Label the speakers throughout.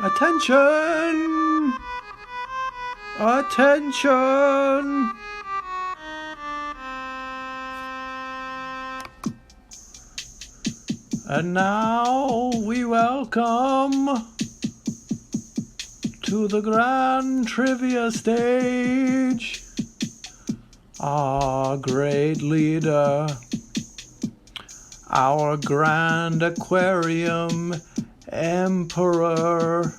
Speaker 1: Attention! Attention! And now we welcome to the grand trivia stage our great leader, our grand aquarium emperor,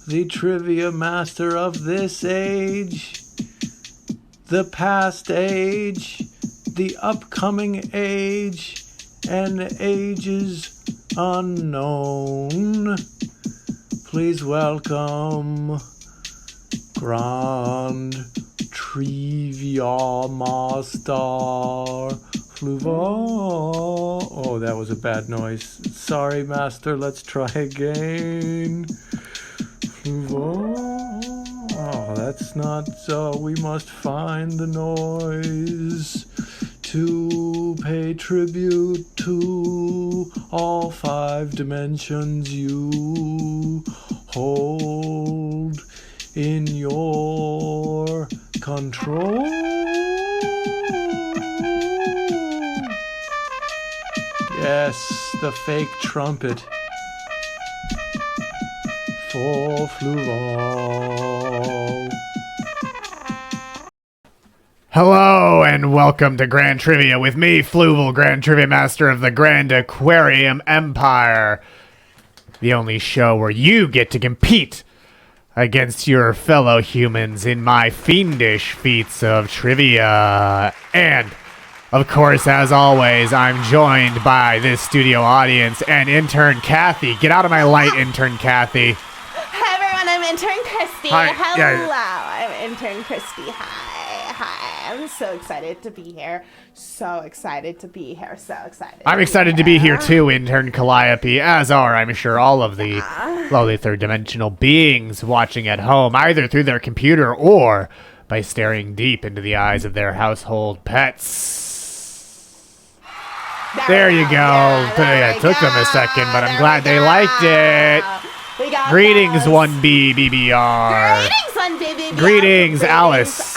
Speaker 1: the trivia master of this age, the past age, the upcoming age, and ages unknown. Please welcome Grand Trivia Master Fluval. Oh, that was a bad noise. Sorry, Master. Let's try again. Fluval. Oh, that's not so. We must find the noise to pay tribute to all 5 dimensions you hold in your control. Yes, the fake trumpet for Fluval.
Speaker 2: Hello and welcome to Grand Trivia with me, Fluval, Grand Trivia Master of the Grand Aquarium Empire. The only show where you get to compete against your fellow humans in my fiendish feats of trivia. And, of course, as always, I'm joined by this studio audience and intern Kathy. Get out of my light, intern Kathy.
Speaker 3: Hi, everyone. I'm intern Kristie.
Speaker 2: Hi.
Speaker 3: Hello.
Speaker 2: Yeah.
Speaker 3: I'm intern Kristie. Hi. I'm so excited to be here. So excited to be here.
Speaker 2: I'm excited to be here too, intern Calliope, as are, I'm sure, all of the lovely third-dimensional beings watching at home, either through their computer or by staring deep into the eyes of their household pets. There you go. Yeah, it took them a second, but I'm glad they liked it. Greetings, 1B BBR.
Speaker 3: Greetings, 1B BBR.
Speaker 2: Greetings, Alice.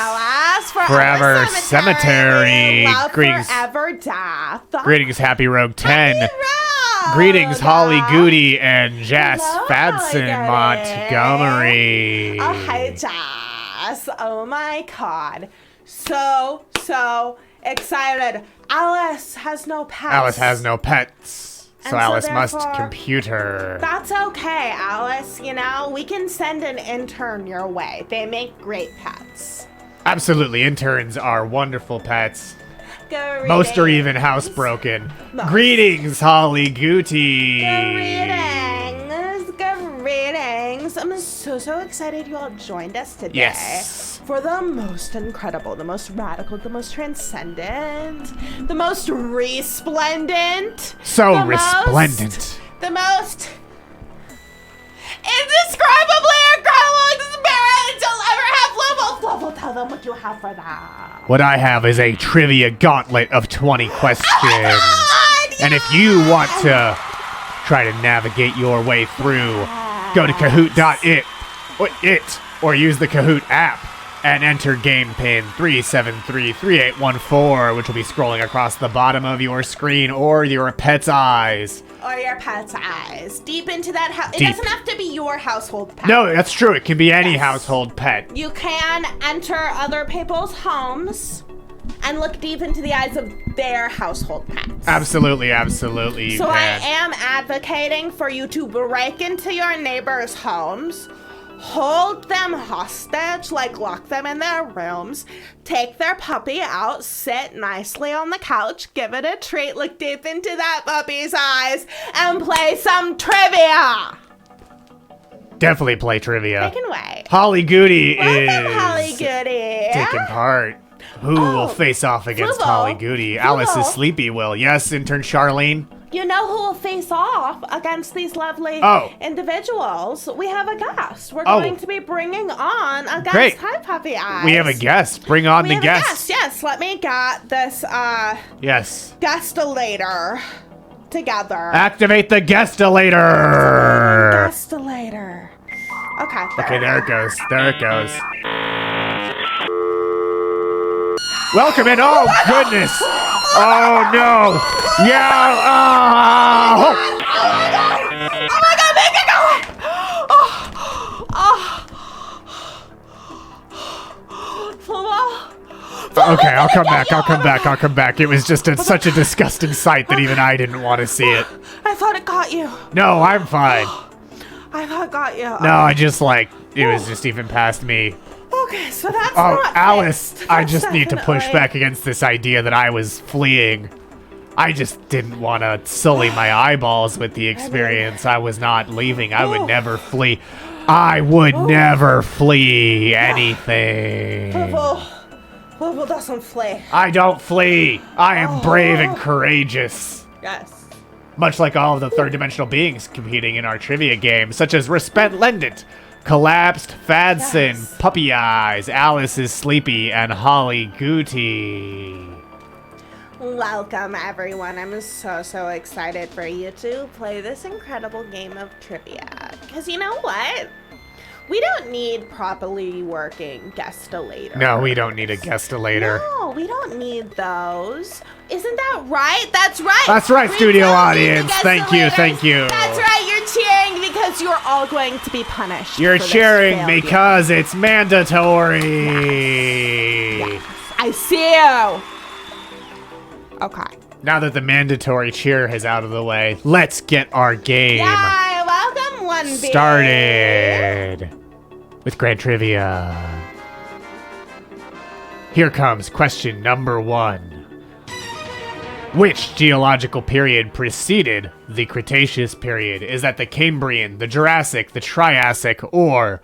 Speaker 2: Forever Cemetery.
Speaker 3: Love
Speaker 2: Greetings.
Speaker 3: Forever Death.
Speaker 2: Greetings, Happy Rogue 10.
Speaker 3: Happy Rogue.
Speaker 2: Greetings, Holly Goody and Jess
Speaker 3: Hello,
Speaker 2: Fadson
Speaker 3: Holly Goody.
Speaker 2: Montgomery.
Speaker 3: Oh, hi, Jess. Oh, my God. So excited. Alice has no pets.
Speaker 2: Alice has no pets, so
Speaker 3: so
Speaker 2: Alice must
Speaker 3: therefore-
Speaker 2: computer.
Speaker 3: That's okay, Alice. You know, we can send an intern your way. They make great pets.
Speaker 2: Absolutely, interns are wonderful pets.
Speaker 3: Greetings.
Speaker 2: Most are even housebroken.
Speaker 3: Most.
Speaker 2: Greetings, Holly Goody.
Speaker 3: Greetings. I'm so excited you all joined us today.
Speaker 2: Yes.
Speaker 3: For the most incredible, the most radical, the most transcendent, the most resplendent.
Speaker 2: So
Speaker 3: the
Speaker 2: resplendent.
Speaker 3: The most indescribably incredible experience you'll ever have. Fluval, tell them what you have for that.
Speaker 2: What I have is a trivia gauntlet of 20 questions.
Speaker 3: Oh
Speaker 2: And if you want to try to navigate your way through, go to Kahoot.it or use the Kahoot app and enter game pin 3733814, which will be scrolling across the bottom of your screen or your pet's eyes.
Speaker 3: Or your pet's eyes. Deep into that house. It
Speaker 2: Deep.
Speaker 3: doesn't have to be your household pet.
Speaker 2: No, that's true. It can be any
Speaker 3: Yes.
Speaker 2: household pet.
Speaker 3: You can enter other people's homes and look deep into the eyes of their household pets.
Speaker 2: Absolutely, absolutely. You
Speaker 3: So I
Speaker 2: can.
Speaker 3: am advocating for you to break into your neighbors' homes, hold them hostage, like lock them in their rooms, take their puppy out, sit nicely on the couch, give it a treat, look deep into that puppy's eyes, and play some trivia.
Speaker 2: Definitely play trivia.
Speaker 3: Take it away.
Speaker 2: Holly Goody
Speaker 3: Welcome,
Speaker 2: is
Speaker 3: Holly Goody.
Speaker 2: taking part. Who will face off against
Speaker 3: Fluval.
Speaker 2: Holly Goody? Alice is
Speaker 3: Fluval.
Speaker 2: Sleepy will. Yes, intern Charlene?
Speaker 3: You know who will face off against these lovely individuals? We have a guest. We're going to be bringing on a guest.
Speaker 2: Great.
Speaker 3: Hi, Puppy Eyes.
Speaker 2: We have a guest. Bring on
Speaker 3: We
Speaker 2: the
Speaker 3: have
Speaker 2: guest.
Speaker 3: a guest. Yes, let me get this
Speaker 2: Yes.
Speaker 3: guestillator together.
Speaker 2: Activate the guestillator.
Speaker 3: Guestillator. Okay.
Speaker 2: Okay, there it goes. There it goes. Welcome in. Oh, goodness. Oh, no. Yeah. Oh.
Speaker 3: Oh my god, make it go! Fluval?
Speaker 2: Okay, I'll come back. It was just such a disgusting sight that even I didn't want to see it.
Speaker 3: I thought it got you.
Speaker 2: No, I'm fine.
Speaker 3: I thought it got you.
Speaker 2: No, I just it was just even past me.
Speaker 3: Okay, so that's
Speaker 2: Oh,
Speaker 3: not
Speaker 2: Alice,
Speaker 3: fixed.
Speaker 2: I
Speaker 3: That's
Speaker 2: just need to push
Speaker 3: definitely-
Speaker 2: back against this idea that I was fleeing. I just didn't want to sully my eyeballs with the experience. I was not leaving. I would never flee. I would never flee anything.
Speaker 3: Fluval doesn't flee.
Speaker 2: I don't flee. I am brave and courageous.
Speaker 3: Yes.
Speaker 2: Much like all of the third-dimensional beings competing in our trivia game, such as Resplendent, Collapsed, Fadson,
Speaker 3: Yes.
Speaker 2: Puppy Eyes, Alice is Sleepy, and Holly Gooty.
Speaker 3: Welcome, everyone. I'm so excited for you to play this incredible game of trivia. Because you know what? We don't need properly working guestillators.
Speaker 2: No, we don't need a guestillator.
Speaker 3: No, we don't need those. Isn't that right? That's right.
Speaker 2: That's right,
Speaker 3: We
Speaker 2: studio
Speaker 3: don't need
Speaker 2: audience.
Speaker 3: the
Speaker 2: Thank you,
Speaker 3: guestillators.
Speaker 2: thank you.
Speaker 3: That's right. You're cheering because you're all going to be punished.
Speaker 2: You're
Speaker 3: for this
Speaker 2: cheering
Speaker 3: failure.
Speaker 2: because it's mandatory.
Speaker 3: Yes, I see you. Okay.
Speaker 2: Now that the mandatory cheer is out of the way, let's get our game
Speaker 3: Yay, welcome, 1B.
Speaker 2: started with Grand Trivia. Here comes question number 1. Which geological period preceded the Cretaceous period? Is that the Cambrian, the Jurassic, the Triassic, or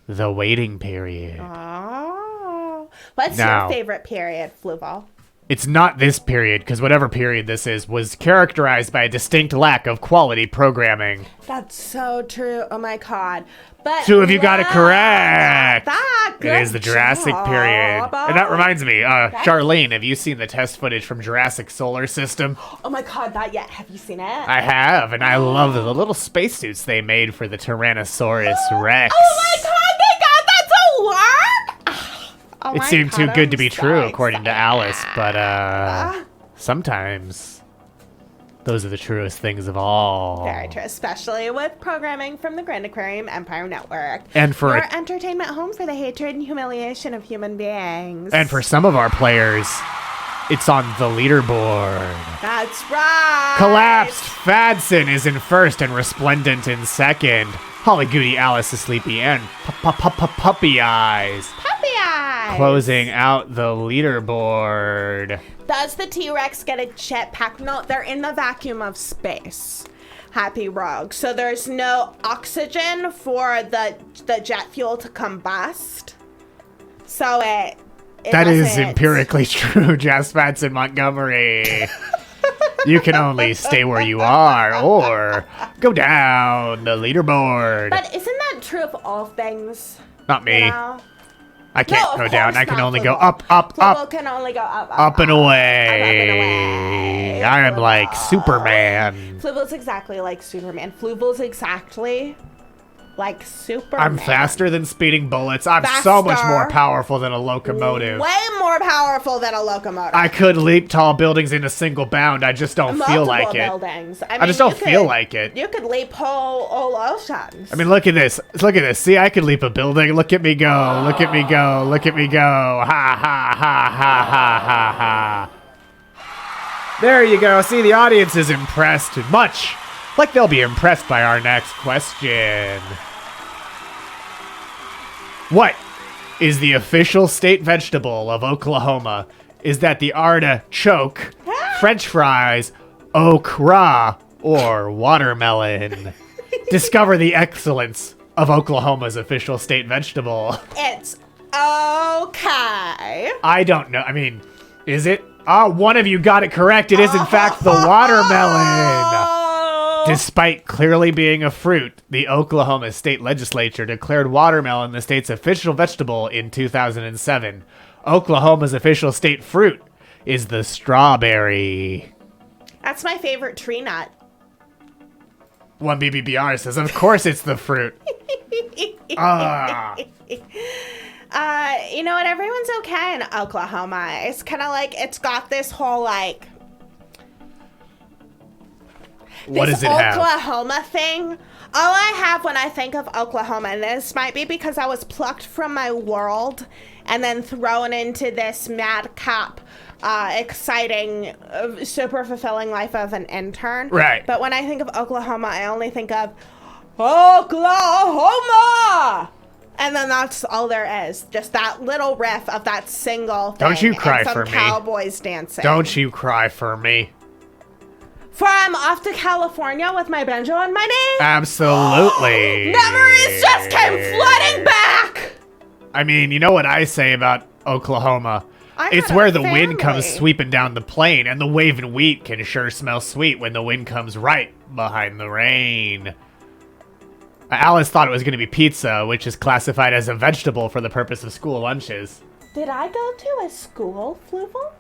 Speaker 2: the Waiting period?
Speaker 3: Oh. What's
Speaker 2: Now-
Speaker 3: your favorite period, Fluval?
Speaker 2: It's not this period, because whatever period this is was characterized by a distinct lack of quality programming.
Speaker 3: That's so true. Oh my god. But
Speaker 2: 2 of you got it
Speaker 3: wow,
Speaker 2: correct.
Speaker 3: That,
Speaker 2: It is the Jurassic period. And that reminds me, Charlene, have you seen the test footage from Jurassic Solar System?
Speaker 3: Oh my god, not yet. Have you seen it?
Speaker 2: I have, and I love the little spacesuits they made for the Tyrannosaurus Rex.
Speaker 3: Oh my god, they got that to work! Oh
Speaker 2: It
Speaker 3: my
Speaker 2: seemed too
Speaker 3: God,
Speaker 2: good to
Speaker 3: I'm
Speaker 2: be
Speaker 3: so
Speaker 2: true, according to
Speaker 3: excited.
Speaker 2: Alice, but sometimes those are the truest things of all.
Speaker 3: Very true, especially with programming from the Grand Aquarium Empire Network.
Speaker 2: And for
Speaker 3: your entertainment home for the hatred and humiliation of human beings.
Speaker 2: And for some of our players, it's on the leaderboard.
Speaker 3: That's right.
Speaker 2: Collapsed Fadson is in first and Resplendent in second. Holly Goody, Alice is Sleepy, and Puppy Eyes
Speaker 3: Puppy eyes.
Speaker 2: closing out the leaderboard.
Speaker 3: Does the T-Rex get a jetpack? No, they're in the vacuum of space. Happy Rogue. So there's no oxygen for the jet fuel to combust. So it
Speaker 2: That is
Speaker 3: doesn't-
Speaker 2: empirically true, Jazz Fadson Montgomery. You can only stay where you are or go down the leaderboard.
Speaker 3: But isn't that true of all things?
Speaker 2: Not me.
Speaker 3: You know?
Speaker 2: I can't
Speaker 3: No,
Speaker 2: go
Speaker 3: of
Speaker 2: down.
Speaker 3: course
Speaker 2: I can
Speaker 3: not,
Speaker 2: only go
Speaker 3: Fluval.
Speaker 2: up, up,
Speaker 3: Fluval
Speaker 2: up,
Speaker 3: can only go up,
Speaker 2: up and away.
Speaker 3: Up and away.
Speaker 2: I am like Superman.
Speaker 3: Fluval's exactly like Superman. Fluval's exactly like Superman.
Speaker 2: I'm faster than speeding bullets. I'm so much
Speaker 3: Faster.
Speaker 2: more powerful than a locomotive.
Speaker 3: Way more powerful than a locomotive.
Speaker 2: I could leap tall buildings in a single bound. I just don't feel
Speaker 3: Multiple
Speaker 2: like it.
Speaker 3: buildings. I
Speaker 2: I just
Speaker 3: mean,
Speaker 2: don't
Speaker 3: you
Speaker 2: feel
Speaker 3: could-
Speaker 2: like it.
Speaker 3: You could leap whole oceans.
Speaker 2: I mean, look at this. Look at this. See, I could leap a building. Look at me go. Look at me go. Look at me go. Ha ha ha ha ha ha ha. There you go. See, the audience is impressed, much like they'll be impressed by our next question. What is the official state vegetable of Oklahoma? Is that the artichoke, French fries, okra, or watermelon? Discover the excellence of Oklahoma's official state vegetable.
Speaker 3: It's okay.
Speaker 2: I don't know. I mean, is it? Oh, one of you got it correct. It is, in fact, the watermelon.
Speaker 3: Oh.
Speaker 2: Despite clearly being a fruit, the Oklahoma State Legislature declared watermelon the state's official vegetable in 2007. Oklahoma's official state fruit is the strawberry.
Speaker 3: That's my favorite tree nut.
Speaker 2: One BBBR says, of course it's the fruit.
Speaker 3: You know what? Everyone's okay in Oklahoma. It's kind of like it's got this whole like.
Speaker 2: What
Speaker 3: this
Speaker 2: does it have?
Speaker 3: Oklahoma thing. All I have when I think of Oklahoma, and this might be because I was plucked from my world and then thrown into this madcap, exciting, super fulfilling life of an intern.
Speaker 2: Right.
Speaker 3: But when I think of Oklahoma, I only think of Oklahoma! And then that's all there is. Just that little riff of that single thing.
Speaker 2: Don't you cry
Speaker 3: and some
Speaker 2: for me.
Speaker 3: cowboys dancing.
Speaker 2: Don't you cry for me.
Speaker 3: For I'm off to California with my banjo and my knee.
Speaker 2: Absolutely.
Speaker 3: Memories just came flooding back.
Speaker 2: I mean, you know what I say about Oklahoma? It's
Speaker 3: got
Speaker 2: where
Speaker 3: a
Speaker 2: the wind comes
Speaker 3: family.
Speaker 2: sweeping down the plain, and the waving wheat can sure smell sweet when the wind comes right behind the rain. Alice thought it was going to be pizza, which is classified as a vegetable for the purpose of school lunches.
Speaker 3: Did I go to a school, Fluval?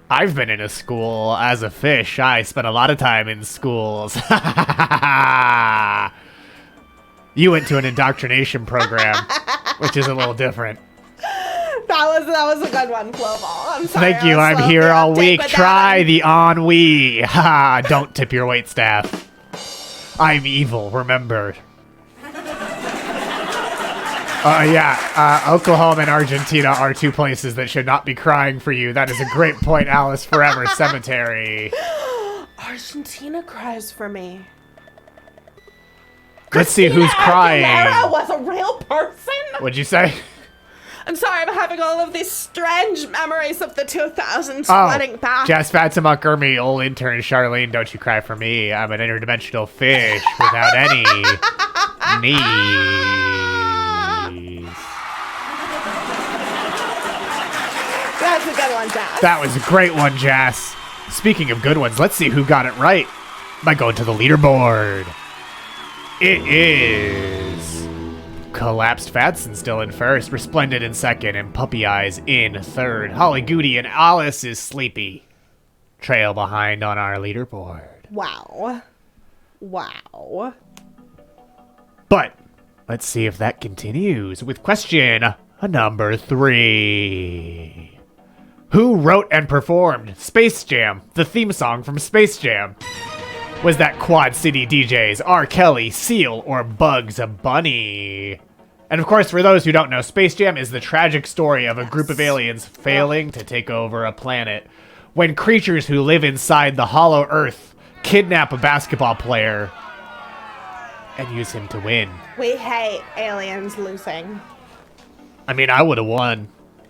Speaker 2: I've been in a school as a fish. I spent a lot of time in schools. You went to an indoctrination program, which is a little different.
Speaker 3: That was a good one, Fluval. I'm sorry.
Speaker 2: Thank you.
Speaker 3: I was
Speaker 2: I'm
Speaker 3: slow
Speaker 2: here
Speaker 3: to
Speaker 2: all
Speaker 3: update,
Speaker 2: week.
Speaker 3: but that
Speaker 2: Try
Speaker 3: one-
Speaker 2: the ennui. Ha! Don't tip your waitstaff. I'm evil. Remember. Oklahoma and Argentina are two places that should not be crying for you. That is a great point, Alice. Forever Cemetery.
Speaker 3: Argentina cries for me.
Speaker 2: Let's see who's crying.
Speaker 3: Aguilera was a real person.
Speaker 2: What'd you say?
Speaker 3: I'm sorry, I'm having all of these strange memories of the 2000s flooding back.
Speaker 2: Jess Fatima Gurmy, old intern Charlene, don't you cry for me. I'm an interdimensional fish without any knees.
Speaker 3: That's a good one, Jess.
Speaker 2: That was a great one, Jess. Speaking of good ones, let's see who got it right by going to the leaderboard. It is Collapsed Fatson still in first, Resplendent in second, and Puppy Eyes in third. Holly Goody and Alice is sleepy. Trail behind on our leaderboard.
Speaker 3: Wow.
Speaker 2: But let's see if that continues with question number 3. Who wrote and performed Space Jam, the theme song from Space Jam? Was that Quad City DJs, R. Kelly, Seal, or Bugs Bunny? And of course, for those who don't know, Space Jam is the tragic story of a group of aliens failing to take over a planet when creatures who live inside the hollow earth kidnap a basketball player and use him to win.
Speaker 3: We hate aliens losing.
Speaker 2: I mean, I would have won.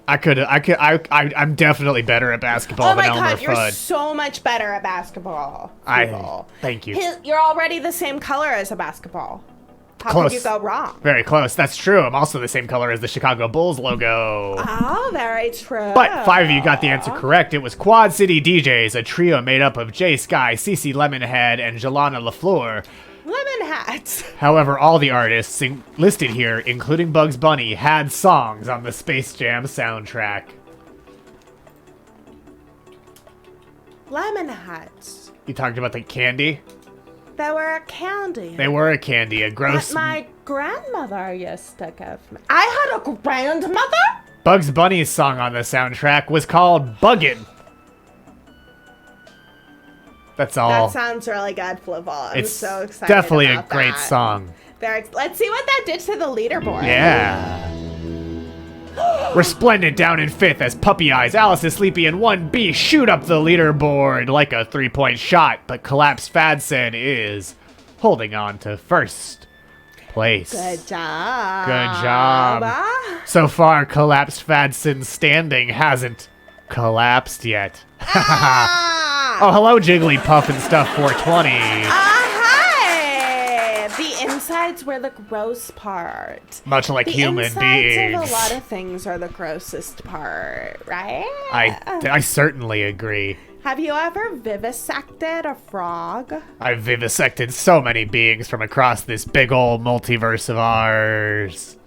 Speaker 2: I'm definitely better at basketball
Speaker 3: Oh
Speaker 2: than
Speaker 3: my
Speaker 2: Elmer
Speaker 3: god, you're
Speaker 2: Fudd.
Speaker 3: so much better at basketball. Fluval.
Speaker 2: Thank you.
Speaker 3: You're already the same color as a basketball. How
Speaker 2: Close.
Speaker 3: could you go wrong?
Speaker 2: Very close. That's true. I'm also the same color as the Chicago Bulls logo.
Speaker 3: Oh, very true.
Speaker 2: But 5 of you got the answer correct. It was Quad City DJs, a trio made up of Jay Sky, Cece Lemonhead, and Jelana LaFleur.
Speaker 3: Lemon hats.
Speaker 2: However, all the artists listed here, including Bugs Bunny, had songs on the Space Jam soundtrack.
Speaker 3: Lemon hats.
Speaker 2: You talked about the candy?
Speaker 3: They were a candy.
Speaker 2: They were a candy, a gross...
Speaker 3: But my grandmother used to give me. I had a grandmother?
Speaker 2: Bugs Bunny's song on the soundtrack was called Buggin'. That's all.
Speaker 3: That sounds really good, Fluval. I'm
Speaker 2: It's
Speaker 3: so excited.
Speaker 2: definitely a
Speaker 3: about
Speaker 2: great
Speaker 3: that.
Speaker 2: song.
Speaker 3: Let's see what that did to the leaderboard.
Speaker 2: Yeah. Resplendent down in 5th as Puppy Eyes, Alice is Sleepy, and 1B shoot up the leaderboard like a 3-point shot, but Collapsed Fadson is holding on to 1st place.
Speaker 3: Good job.
Speaker 2: Good job. So far, Collapsed Fadson's standing hasn't collapsed yet. Oh, hello, Jigglypuff and Stuff 420.
Speaker 3: Hi! The insides were the gross part.
Speaker 2: Much like
Speaker 3: The
Speaker 2: human
Speaker 3: insides
Speaker 2: beings.
Speaker 3: of a lot of things are the grossest part, right?
Speaker 2: I certainly agree.
Speaker 3: Have you ever vivisected a frog?
Speaker 2: I've vivisected so many beings from across this big old multiverse of ours.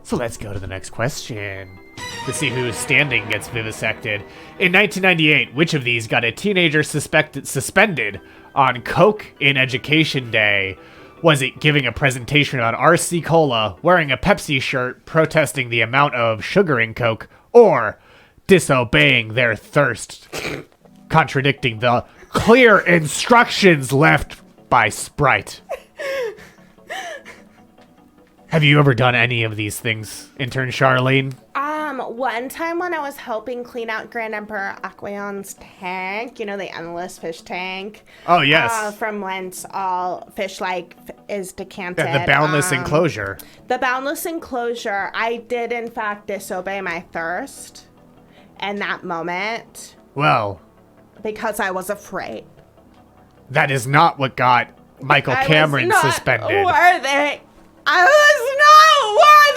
Speaker 2: So let's go to the next question. To see whose standing gets vivisected. In 1998, which of these got a teenager suspended on Coke in Education Day? Was it giving a presentation on RC Cola, wearing a Pepsi shirt, protesting the amount of sugar in Coke, or disobeying their thirst, contradicting the clear instructions left by Sprite? Have you ever done any of these things, intern Charlene?
Speaker 3: One time when I was helping clean out Grand Emperor Aquion's tank, you know, the endless fish tank.
Speaker 2: Oh, yes.
Speaker 3: From whence all fish is decanted.
Speaker 2: The boundless enclosure.
Speaker 3: The boundless enclosure. I did, in fact, disobey my thirst in that moment.
Speaker 2: Well,
Speaker 3: because I was afraid.
Speaker 2: That is not what got Michael Cameron suspended.
Speaker 3: Worthy. I was not worthy.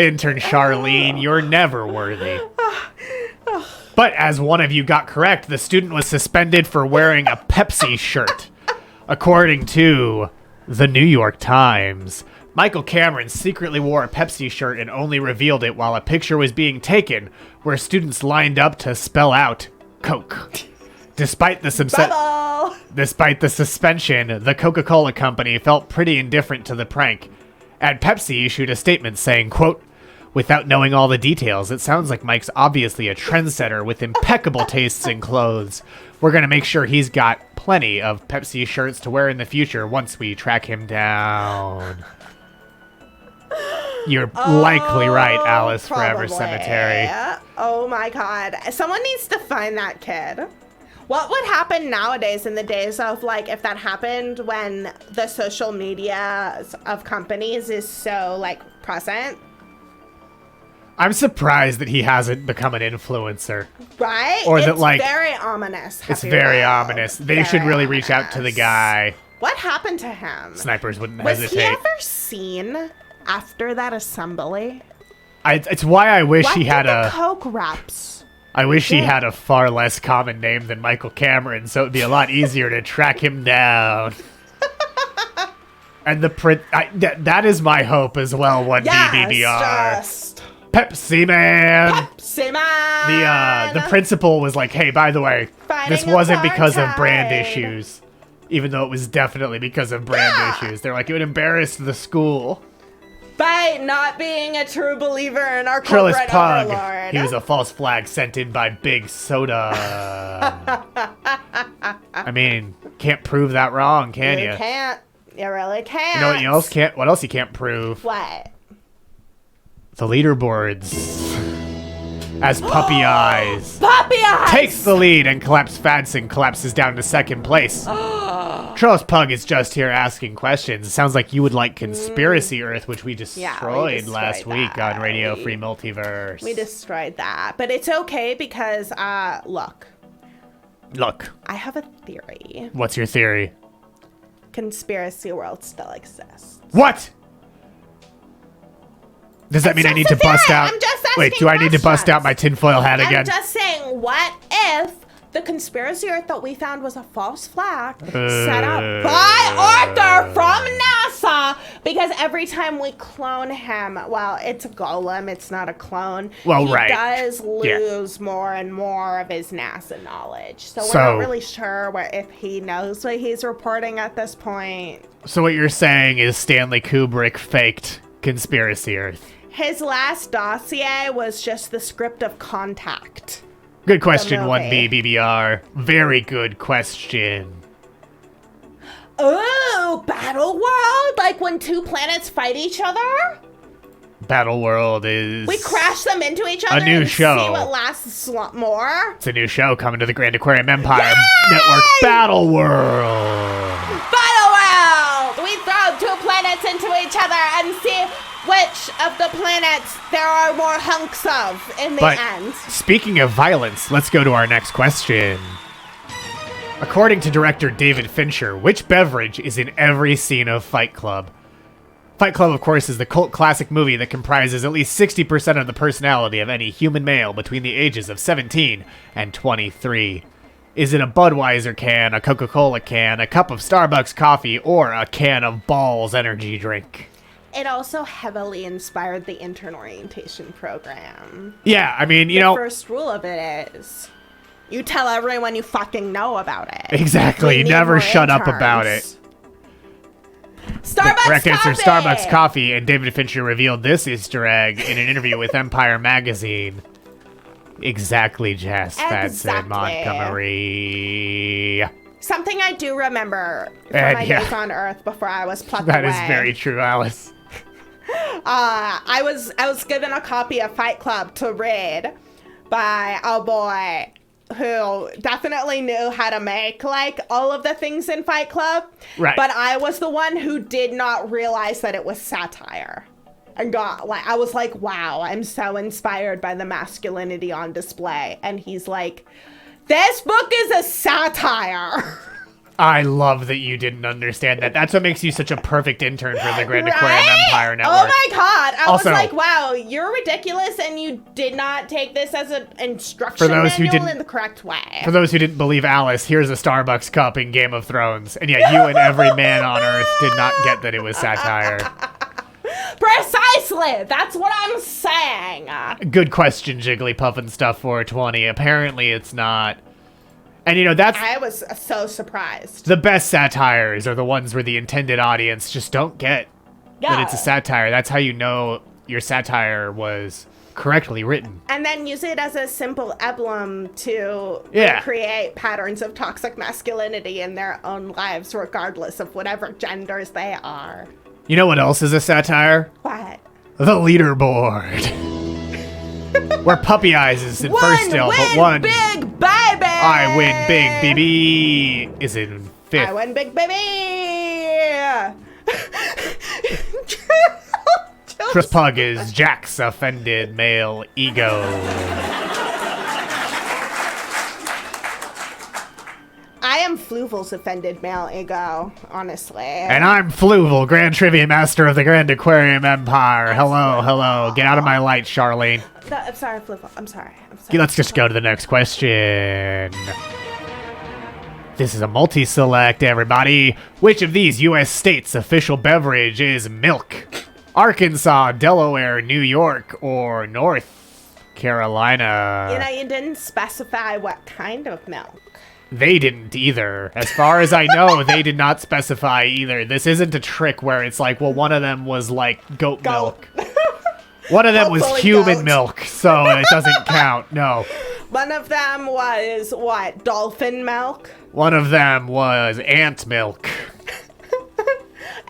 Speaker 2: Intern Charlene, you're never worthy. But as one of you got correct, the student was suspended for wearing a Pepsi shirt. According to the New York Times, Michael Cameron secretly wore a Pepsi shirt and only revealed it while a picture was being taken where students lined up to spell out Coke. Despite the suspension, the Coca-Cola company felt pretty indifferent to the prank, and Pepsi issued a statement saying, quote, "Without knowing all the details, it sounds like Mike's obviously a trendsetter with impeccable tastes in clothes. We're going to make sure he's got plenty of Pepsi shirts to wear in the future once we track him down." You're likely right, Alice Forever Cemetery.
Speaker 3: Oh my god. Someone needs to find that kid. What would happen nowadays in the days of, if that happened when the social media of companies is so, present?
Speaker 2: I'm surprised that he hasn't become an influencer.
Speaker 3: Right?
Speaker 2: Or
Speaker 3: it's very ominous.
Speaker 2: It's very ominous. They should really reach out to the guy.
Speaker 3: What happened to him?
Speaker 2: Snipers wouldn't
Speaker 3: hesitate.
Speaker 2: Was he
Speaker 3: ever seen after that assembly?
Speaker 2: It's why I wish he had
Speaker 3: the Coke wraps?
Speaker 2: I wish he had a far less common name than Michael Cameron, so it'd be a lot easier to track him down. And that is my hope as well, 1BBBR.
Speaker 3: Just
Speaker 2: Pepsi Man!
Speaker 3: Pepsi Man!
Speaker 2: The principal was like, hey, by the way, this wasn't because of brand issues. Even though it was definitely because of brand issues. They're like, it would embarrass the school.
Speaker 3: By not being a true believer in our corporate overlord.
Speaker 2: He was a false flag sent in by Big Soda. I mean, can't prove that wrong, can you?
Speaker 3: You can't. You really can't.
Speaker 2: You know what else can't? What else you can't prove?
Speaker 3: What?
Speaker 2: The leaderboards. As Puppy Eyes takes the lead and collapses down to second place. Charles Pug is just here asking questions. It sounds like you would like Conspiracy Earth, which we destroyed last week on Radio Free Multiverse.
Speaker 3: We destroyed that. But it's okay because, look. I have a theory.
Speaker 2: What's your theory?
Speaker 3: Conspiracy World still exists.
Speaker 2: What? Does that mean I need to bust out?
Speaker 3: I'm just asking
Speaker 2: Wait, do I need to bust out my tinfoil hat again?
Speaker 3: I'm just saying, what if the conspiracy Earth that we found was a false flag set up by Arthur from NASA? Because every time we clone him, well, it's a golem, it's not a clone.
Speaker 2: Well,
Speaker 3: he does lose more and more of his NASA knowledge. So we're not really sure if he knows what he's reporting at this point.
Speaker 2: So what you're saying is Stanley Kubrick faked Conspiracy Earth.
Speaker 3: His last dossier was just the script of Contact.
Speaker 2: Good question, 1BBBR. Very good question.
Speaker 3: Oh, Battle World? Like when two planets fight each other?
Speaker 2: Battle World is...
Speaker 3: We crash them into each other
Speaker 2: a new show.
Speaker 3: See what lasts more?
Speaker 2: It's a new show coming to the Grand Aquarium Empire Network. Battle World!
Speaker 3: Battle World! We throw two planets into each other and see which of the planets there are more hunks of in the end.
Speaker 2: Speaking of violence, let's go to our next question. According to director David Fincher, which beverage is in every scene of Fight Club? Fight Club, of course, is the cult classic movie that comprises at least 60% of the personality of any human male between the ages of 17 and 23. Is it a Budweiser can, a Coca-Cola can, a cup of Starbucks coffee, or a can of Balls energy drink?
Speaker 3: It also heavily inspired the intern orientation program.
Speaker 2: Yeah, I mean,
Speaker 3: the first rule of it is you tell everyone you fucking know about it.
Speaker 2: Exactly, you never shut up about it.
Speaker 3: Starbucks
Speaker 2: correct answer is
Speaker 3: coffee!
Speaker 2: Starbucks coffee, and David Fincher revealed this Easter egg in an interview with Empire Magazine. Exactly, Jess. That's in
Speaker 3: Exactly.
Speaker 2: Montgomery.
Speaker 3: Something I do remember from my days on Earth before I was plucked
Speaker 2: That
Speaker 3: away.
Speaker 2: is very true, Alice.
Speaker 3: I was given a copy of Fight Club to read by a boy who definitely knew how to make like all of the things in Fight Club.
Speaker 2: Right.
Speaker 3: But I was the one who did not realize that it was satire. And I was like, wow, I'm so inspired by the masculinity on display. And he's like, this book is a satire.
Speaker 2: I love that you didn't understand that. That's what makes you such a perfect intern for the Grand Aquarium
Speaker 3: Right?
Speaker 2: Empire Network.
Speaker 3: Oh my god. I
Speaker 2: Also-
Speaker 3: was like, wow, you're ridiculous and you did not take this as an instruction
Speaker 2: For those who
Speaker 3: manual
Speaker 2: didn't-
Speaker 3: in the correct way.
Speaker 2: For those who didn't believe Alice, here's a Starbucks cup in Game of Thrones. And yeah, you and every man on Earth did not get that it was satire.
Speaker 3: Precisely! That's what I'm saying.
Speaker 2: Good question, Jigglypuff and Stuff 420. Apparently it's not. And you know, that's
Speaker 3: I was so surprised.
Speaker 2: the best satires are the ones where the intended audience just don't get that it's a satire. That's how you know your satire was correctly written.
Speaker 3: And then use it as a simple emblem to create patterns of toxic masculinity in their own lives, regardless of whatever genders they are.
Speaker 2: You know what else is a satire?
Speaker 3: What?
Speaker 2: The leaderboard. Where Puppy Eyes is in first still, but one
Speaker 3: big baby!
Speaker 2: I win big BB is in fifth.
Speaker 3: I win big baby!
Speaker 2: Chris Pug is Jack's offended male ego.
Speaker 3: I am Fluval's offended male ego, honestly.
Speaker 2: And I'm Fluval, Grand Trivia Master of the Grand Aquarium Empire. Hello, hello. Get out of my light, Charlene.
Speaker 3: I'm sorry, Fluval. I'm sorry.
Speaker 2: Let's just go to the next question. This is a multi-select, everybody. Which of these U.S. states' official beverage is milk? Arkansas, Delaware, New York, or North Carolina?
Speaker 3: You know, you didn't specify what kind of milk.
Speaker 2: They didn't either. As far as I know, they did not specify either. This isn't a trick where it's like, well, one of them was like goat milk. One of them was
Speaker 3: Hopefully
Speaker 2: human
Speaker 3: goat.
Speaker 2: milk, so it doesn't count. No.
Speaker 3: One of them was, what, dolphin milk?
Speaker 2: One of them was ant milk.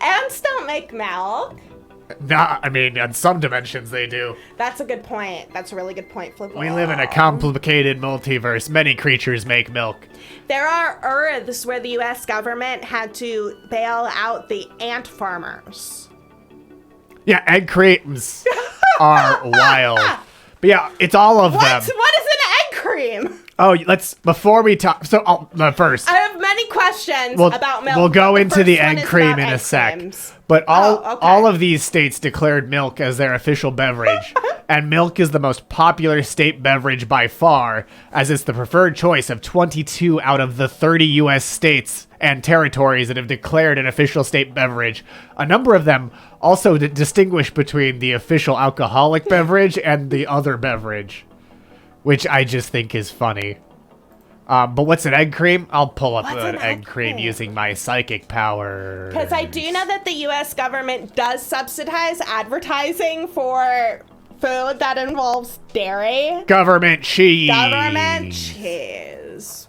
Speaker 3: Ants don't make milk.
Speaker 2: Nah, I mean, on some dimensions they do.
Speaker 3: That's a good point. That's a really good point, Fluval.
Speaker 2: We live in a complicated multiverse. Many creatures make milk.
Speaker 3: There are Earths where the U.S. government had to bail out the ant farmers.
Speaker 2: Yeah, egg creams are wild. But yeah, it's all of them.
Speaker 3: What is an egg cream?
Speaker 2: Oh, before we talk, first.
Speaker 3: I have many questions about milk.
Speaker 2: We'll go
Speaker 3: The
Speaker 2: into
Speaker 3: first
Speaker 2: the
Speaker 3: one
Speaker 2: egg
Speaker 3: is
Speaker 2: cream
Speaker 3: about
Speaker 2: in a
Speaker 3: egg
Speaker 2: sec.
Speaker 3: creams.
Speaker 2: But
Speaker 3: okay.
Speaker 2: all of these states declared milk as their official beverage, and milk is the most popular state beverage by far, as it's the preferred choice of 22 out of the 30 U.S. states and territories that have declared an official state beverage. A number of them also distinguish between the official alcoholic beverage and the other beverage, which I just think is funny. But what's an egg cream? I'll pull up an egg cream using my psychic power.
Speaker 3: Because I do know that the U.S. government does subsidize advertising for food that involves dairy.
Speaker 2: Government cheese.
Speaker 3: Government cheese.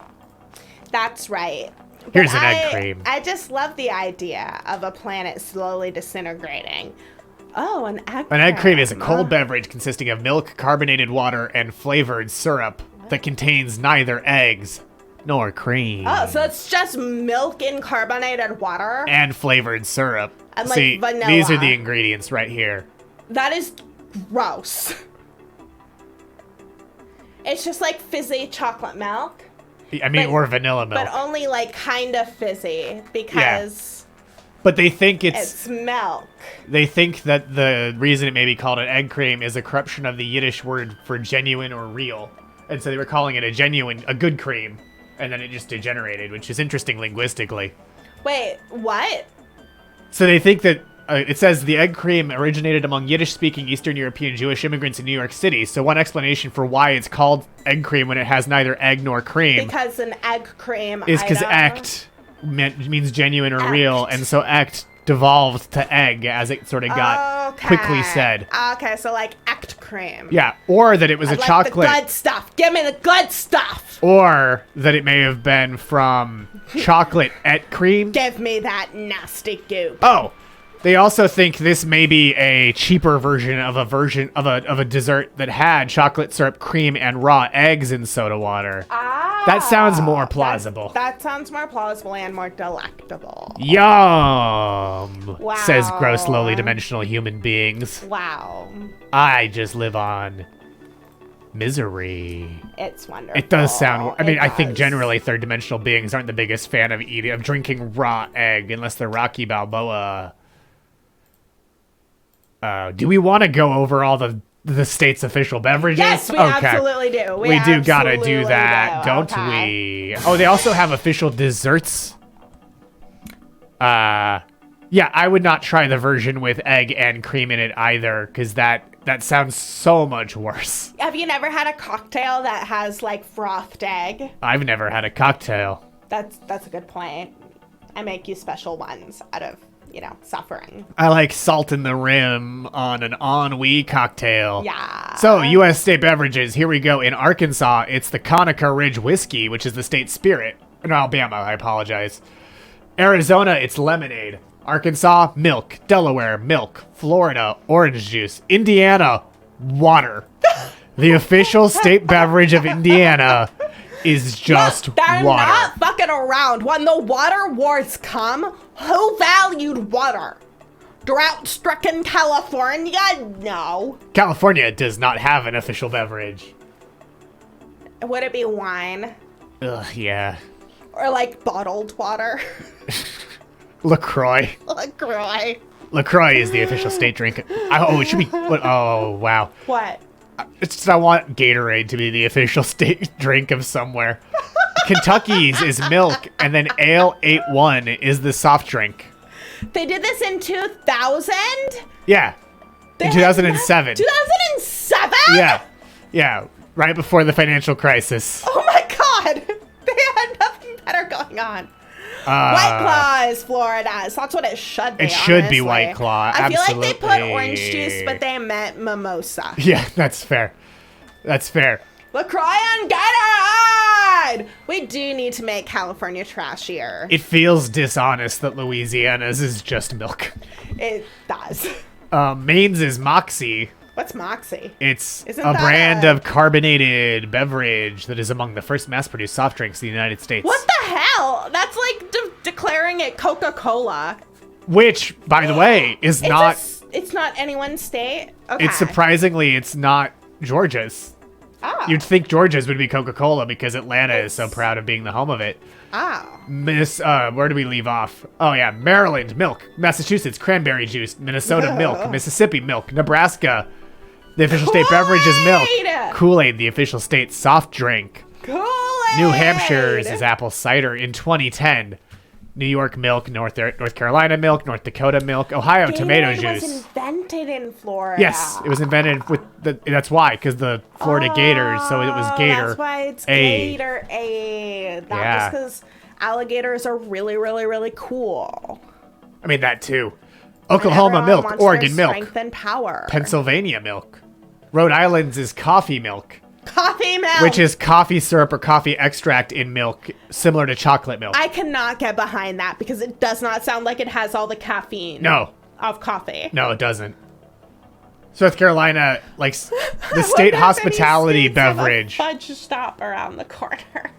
Speaker 3: That's right.
Speaker 2: Here's an egg cream.
Speaker 3: I just love the idea of a planet slowly disintegrating. Oh, an egg cream.
Speaker 2: An egg cream is a cold beverage consisting of milk, carbonated water, and flavored syrup that contains neither eggs nor cream.
Speaker 3: Oh, so it's just milk in carbonated water?
Speaker 2: And flavored syrup.
Speaker 3: And,
Speaker 2: See,
Speaker 3: vanilla.
Speaker 2: these are the ingredients right here.
Speaker 3: That is gross. It's just like fizzy chocolate milk.
Speaker 2: I mean, or vanilla milk.
Speaker 3: But only like kind of fizzy because
Speaker 2: But they think
Speaker 3: it's milk.
Speaker 2: They think that the reason it may be called an egg cream is a corruption of the Yiddish word for genuine or real. And so they were calling it a good cream. And then it just degenerated, which is interesting linguistically.
Speaker 3: Wait, what?
Speaker 2: So they think that it says the egg cream originated among Yiddish-speaking Eastern European Jewish immigrants in New York City. So one explanation for why it's called egg cream when it has neither egg nor cream
Speaker 3: Because an egg cream
Speaker 2: is because "echt" means genuine or real, and so "echt" devolved to egg as it sort of got quickly said.
Speaker 3: Okay, so like act cream.
Speaker 2: Yeah, or that it was a
Speaker 3: like
Speaker 2: chocolate.
Speaker 3: The good stuff. Give me the good stuff.
Speaker 2: Or that it may have been from chocolate et cream.
Speaker 3: Give me that nasty goop.
Speaker 2: Oh, they also think this may be a cheaper version of a dessert that had chocolate syrup, cream, and raw eggs in soda water. That sounds more plausible.
Speaker 3: That sounds more plausible and more delectable.
Speaker 2: Yum,
Speaker 3: Wow.
Speaker 2: says gross, lowly dimensional human beings.
Speaker 3: Wow.
Speaker 2: I just live on misery.
Speaker 3: It's wonderful.
Speaker 2: It does sound. I mean, I think
Speaker 3: does.
Speaker 2: generally third dimensional beings aren't the biggest fan of drinking raw egg unless they're Rocky Balboa. Do we want to go over all the state's official beverages?
Speaker 3: Yes, we absolutely do.
Speaker 2: We do gotta do
Speaker 3: absolutely
Speaker 2: that,
Speaker 3: do.
Speaker 2: don't
Speaker 3: Okay.
Speaker 2: we? Oh, they also have official desserts. Yeah, I would not try the version with egg and cream in it either, because that sounds so much worse.
Speaker 3: Have you never had a cocktail that has like frothed egg?
Speaker 2: I've never had a cocktail.
Speaker 3: That's a good point. I make you special ones out of, suffering.
Speaker 2: I like salt in the rim on an ennui cocktail.
Speaker 3: Yeah.
Speaker 2: So, U.S. state beverages, here we go. In Arkansas, it's the Conacher Ridge Whiskey, which is the state spirit. In Alabama, I apologize. Arizona, it's lemonade. Arkansas, milk. Delaware, milk. Florida, orange juice. Indiana, water. The official state beverage of Indiana is just
Speaker 3: They're
Speaker 2: water.
Speaker 3: not fucking around. When the water wars come, who valued water? Drought-stricken California? No.
Speaker 2: California does not have an official beverage.
Speaker 3: Would it be wine?
Speaker 2: Ugh, yeah.
Speaker 3: Or like bottled water?
Speaker 2: LaCroix.
Speaker 3: LaCroix.
Speaker 2: LaCroix is the official state drink. It should be. Oh, wow.
Speaker 3: What?
Speaker 2: It's just I want Gatorade to be the official state drink of somewhere. Kentucky's is milk, and then Ale 8-1 is the soft drink.
Speaker 3: They did this in 2000?
Speaker 2: Yeah. In 2007.
Speaker 3: 2007?
Speaker 2: Yeah. Right before the financial crisis.
Speaker 3: Oh my god! They had nothing better going on. White Claw is Florida's. That's what it should be.
Speaker 2: It should be
Speaker 3: honestly.
Speaker 2: White Claw.
Speaker 3: I feel like they put
Speaker 2: absolutely.
Speaker 3: orange juice, but they meant mimosa.
Speaker 2: Yeah, that's fair. That's fair.
Speaker 3: LaCroix and Gatorade! We do need to make California trashier.
Speaker 2: It feels dishonest that Louisiana's is just milk.
Speaker 3: It does.
Speaker 2: Maine's is Moxie.
Speaker 3: What's Moxie?
Speaker 2: It's
Speaker 3: Isn't
Speaker 2: a
Speaker 3: that
Speaker 2: brand
Speaker 3: a-
Speaker 2: of carbonated beverage that is among the first mass-produced soft drinks in the United States.
Speaker 3: What the hell? That's like declaring it Coca-Cola.
Speaker 2: Which, by the way, is not...
Speaker 3: It's not anyone's state? Okay.
Speaker 2: It's surprisingly, it's not Georgia's.
Speaker 3: Oh.
Speaker 2: You'd think Georgia's would be Coca-Cola because Atlanta is so proud of being the home of it.
Speaker 3: Oh.
Speaker 2: Where do we leave off? Oh yeah, Maryland, milk. Massachusetts, cranberry juice. Minnesota, milk. Mississippi, milk. Nebraska, the official state beverage is milk.
Speaker 3: Kool-Aid!
Speaker 2: Kool-Aid, the official state soft drink.
Speaker 3: Kool-Aid!
Speaker 2: New Hampshire's is apple cider in 2010. New York milk, North Carolina milk, North Dakota milk, Ohio tomato
Speaker 3: Gatorade
Speaker 2: juice.
Speaker 3: was invented in Florida.
Speaker 2: Yes, it was invented with that's why, because the Florida Gators, so it was Gator.
Speaker 3: That's why it's
Speaker 2: Aid.
Speaker 3: Gatorade. Not
Speaker 2: Yeah.
Speaker 3: just because alligators are really, really, really cool.
Speaker 2: I mean, that too. Oklahoma
Speaker 3: Everyone
Speaker 2: milk,
Speaker 3: wants
Speaker 2: Oregon
Speaker 3: their
Speaker 2: milk,
Speaker 3: strength and power.
Speaker 2: Pennsylvania milk. Rhode Island's is coffee milk,
Speaker 3: Coffee milk.
Speaker 2: which is coffee syrup or coffee extract in milk, similar to chocolate milk.
Speaker 3: I cannot get behind that because it does not sound like it has all the caffeine.
Speaker 2: No,
Speaker 3: Of coffee.
Speaker 2: no, it doesn't. South Carolina likes the
Speaker 3: I
Speaker 2: state
Speaker 3: wonder if any
Speaker 2: hospitality
Speaker 3: states have a
Speaker 2: beverage.
Speaker 3: fudge stop around the corner.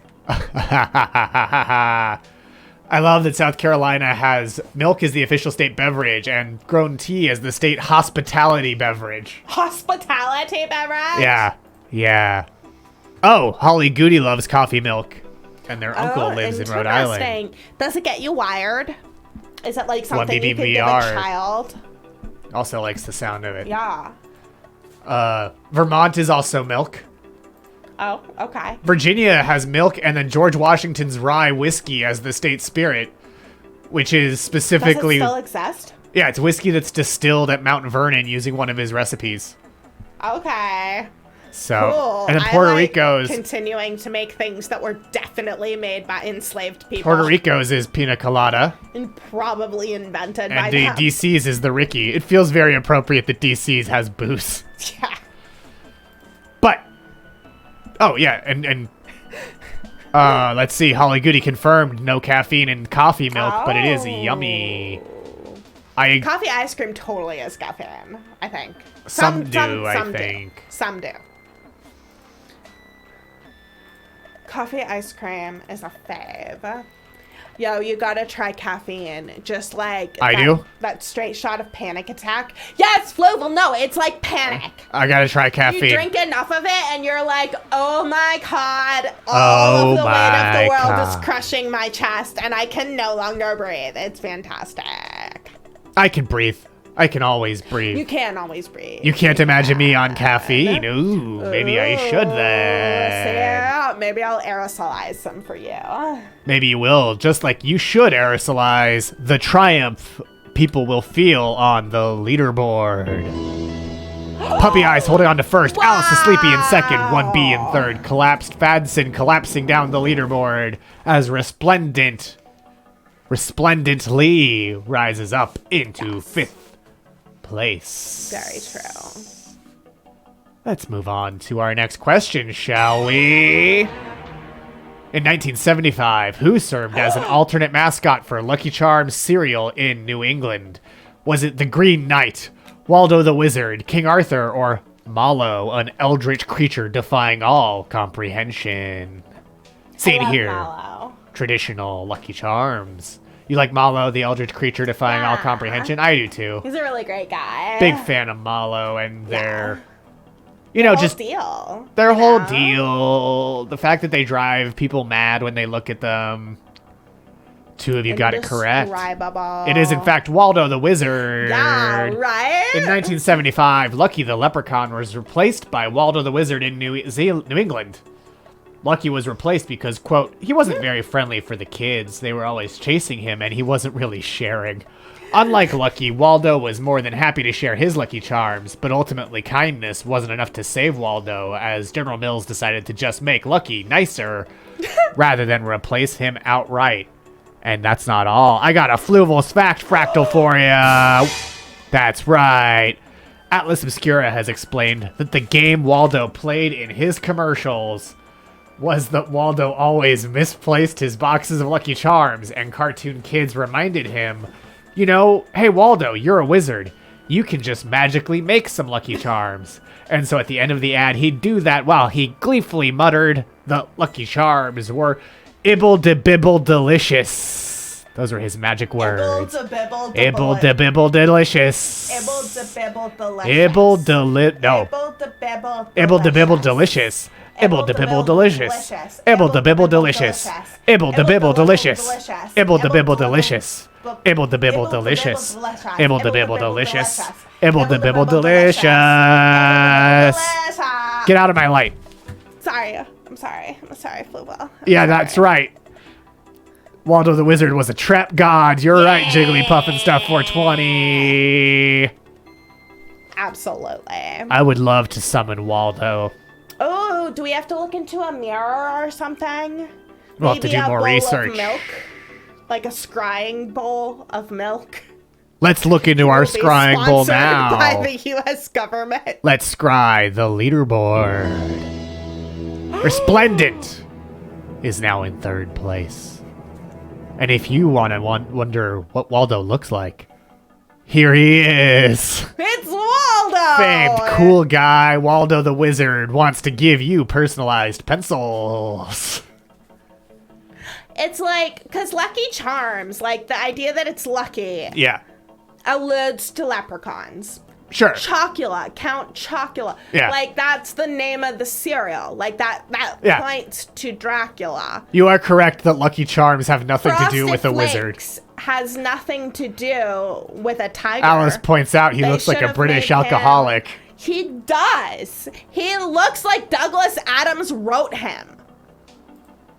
Speaker 2: I love that South Carolina has milk as the official state beverage and grown tea as the state hospitality beverage.
Speaker 3: Hospitality beverage?
Speaker 2: Yeah. Oh, Holly Goody loves coffee milk, and their uncle lives in Rhode Island.
Speaker 3: Interesting. Does it get you wired? Is it like something you could give a
Speaker 2: BBBR.
Speaker 3: child?
Speaker 2: Also likes the sound of it.
Speaker 3: Yeah.
Speaker 2: Vermont is also milk.
Speaker 3: Oh, okay.
Speaker 2: Virginia has milk, and then George Washington's rye whiskey as the state spirit, which is specifically...
Speaker 3: Does it still exist?
Speaker 2: Yeah, it's whiskey that's distilled at Mount Vernon using one of his recipes.
Speaker 3: Okay.
Speaker 2: So,
Speaker 3: Cool.
Speaker 2: and then
Speaker 3: I
Speaker 2: Puerto
Speaker 3: like
Speaker 2: Rico's
Speaker 3: continuing to make things that were definitely made by enslaved people.
Speaker 2: Puerto Rico's is pina colada,
Speaker 3: And probably invented by
Speaker 2: and
Speaker 3: them.
Speaker 2: DC's is the Ricky. It feels very appropriate that DC's has booze.
Speaker 3: Yeah.
Speaker 2: But, oh yeah, and let's see, Holly Goody confirmed no caffeine in coffee milk, but it is yummy.
Speaker 3: Coffee ice cream totally is caffeine, I think.
Speaker 2: Some do.
Speaker 3: Some do. Coffee ice cream is a fave. Yo, you gotta try caffeine. Just like
Speaker 2: I do?
Speaker 3: That straight shot of panic attack. Yes, Fluval, no, it's like panic.
Speaker 2: I gotta try caffeine.
Speaker 3: You drink enough of it and you're like, oh my god, all of the weight of the world is crushing my chest and I can no longer breathe. It's fantastic.
Speaker 2: I can breathe. I can always breathe.
Speaker 3: You can always breathe.
Speaker 2: You can't imagine me on caffeine. Ooh, maybe I should then.
Speaker 3: Yeah, maybe I'll aerosolize some for you.
Speaker 2: Maybe you will, just like you should aerosolize the triumph people will feel on the leaderboard. Puppy Eyes holding on to first.
Speaker 3: Wow.
Speaker 2: Alice is Sleepy in second. 1B in third. Collapsed Fadson collapsing down the leaderboard as Resplendently rises up into fifth place.
Speaker 3: Very true.
Speaker 2: Let's move on to our next question, shall we? In 1975, who served as an alternate mascot for Lucky Charms cereal in New England? Was it the Green Knight, Waldo the Wizard, King Arthur, or Mallow, an eldritch creature defying all comprehension? Seen here.
Speaker 3: Mallow.
Speaker 2: Traditional Lucky Charms. You like Mallow, the eldritch creature defying all comprehension? I do too.
Speaker 3: He's a really great guy.
Speaker 2: Big fan of Mallow and their,
Speaker 3: deal.
Speaker 2: Their whole deal. The fact that they drive people mad when they look at them. Two of you got it correct.
Speaker 3: Indescribable.
Speaker 2: It is, in fact, Waldo the Wizard.
Speaker 3: Yeah, right?
Speaker 2: In 1975, Lucky the Leprechaun was replaced by Waldo the Wizard in New England. Lucky was replaced because, quote, he wasn't very friendly for the kids. They were always chasing him, and he wasn't really sharing. Unlike Lucky, Waldo was more than happy to share his Lucky Charms, but ultimately kindness wasn't enough to save Waldo, as General Mills decided to just make Lucky nicer, rather than replace him outright. And that's not all. I got a Fluval's Fact Fractal for you. That's right. Atlas Obscura has explained that the game Waldo played in his commercials was that Waldo always misplaced his boxes of Lucky Charms, and cartoon kids reminded him, hey Waldo, you're a wizard. You can just magically make some Lucky Charms. And so at the end of the ad, he'd do that while he gleefully muttered the Lucky Charms were ibble-de-bibble delicious. Those are his magic words. Ibble-de-bibble delicious.
Speaker 3: Ibble-de-bibble delicious.
Speaker 2: Ibble-de-bibble delicious. Ibble-de-bibble delicious. Ibble-de-bibble delicious. Ibble-de-bibble delicious. Ibble-de-bibble delicious. Ibble-de-bibble delicious. Ibble-de-bibble delicious. Ibble-de-bibble delicious. Get out of my light.
Speaker 3: I'm sorry, Fluval.
Speaker 2: Yeah, that's right. Waldo the Wizard was a trap god. You're right, Jigglypuff and Stuff 420.
Speaker 3: Absolutely.
Speaker 2: I would love to summon Waldo.
Speaker 3: Oh, do we have to look into a mirror or something?
Speaker 2: We'll have to do more research.
Speaker 3: Of milk? Like a scrying bowl of milk?
Speaker 2: Let's look into our scrying bowl now.
Speaker 3: By the U.S. government.
Speaker 2: Let's scry the leaderboard. Resplendent is now in third place. And if you want to wonder what Waldo looks like, here he is.
Speaker 3: It's Waldo!
Speaker 2: Famed cool guy Waldo the Wizard wants to give you personalized pencils.
Speaker 3: It's like, because Lucky Charms, like the idea that it's lucky,
Speaker 2: Yeah.
Speaker 3: alludes to leprechauns.
Speaker 2: Sure.
Speaker 3: Chocula, Count Chocula.
Speaker 2: Yeah.
Speaker 3: Like, that's the name of the cereal. Like, that
Speaker 2: Yeah.
Speaker 3: points to Dracula.
Speaker 2: You are correct that Lucky Charms have nothing to do
Speaker 3: Frosted
Speaker 2: with a wizard.
Speaker 3: Flakes has nothing to do with a tiger.
Speaker 2: Alice points out he
Speaker 3: They
Speaker 2: looks like a
Speaker 3: should've
Speaker 2: British
Speaker 3: made him-
Speaker 2: alcoholic.
Speaker 3: He does. He looks like Douglas Adams wrote him.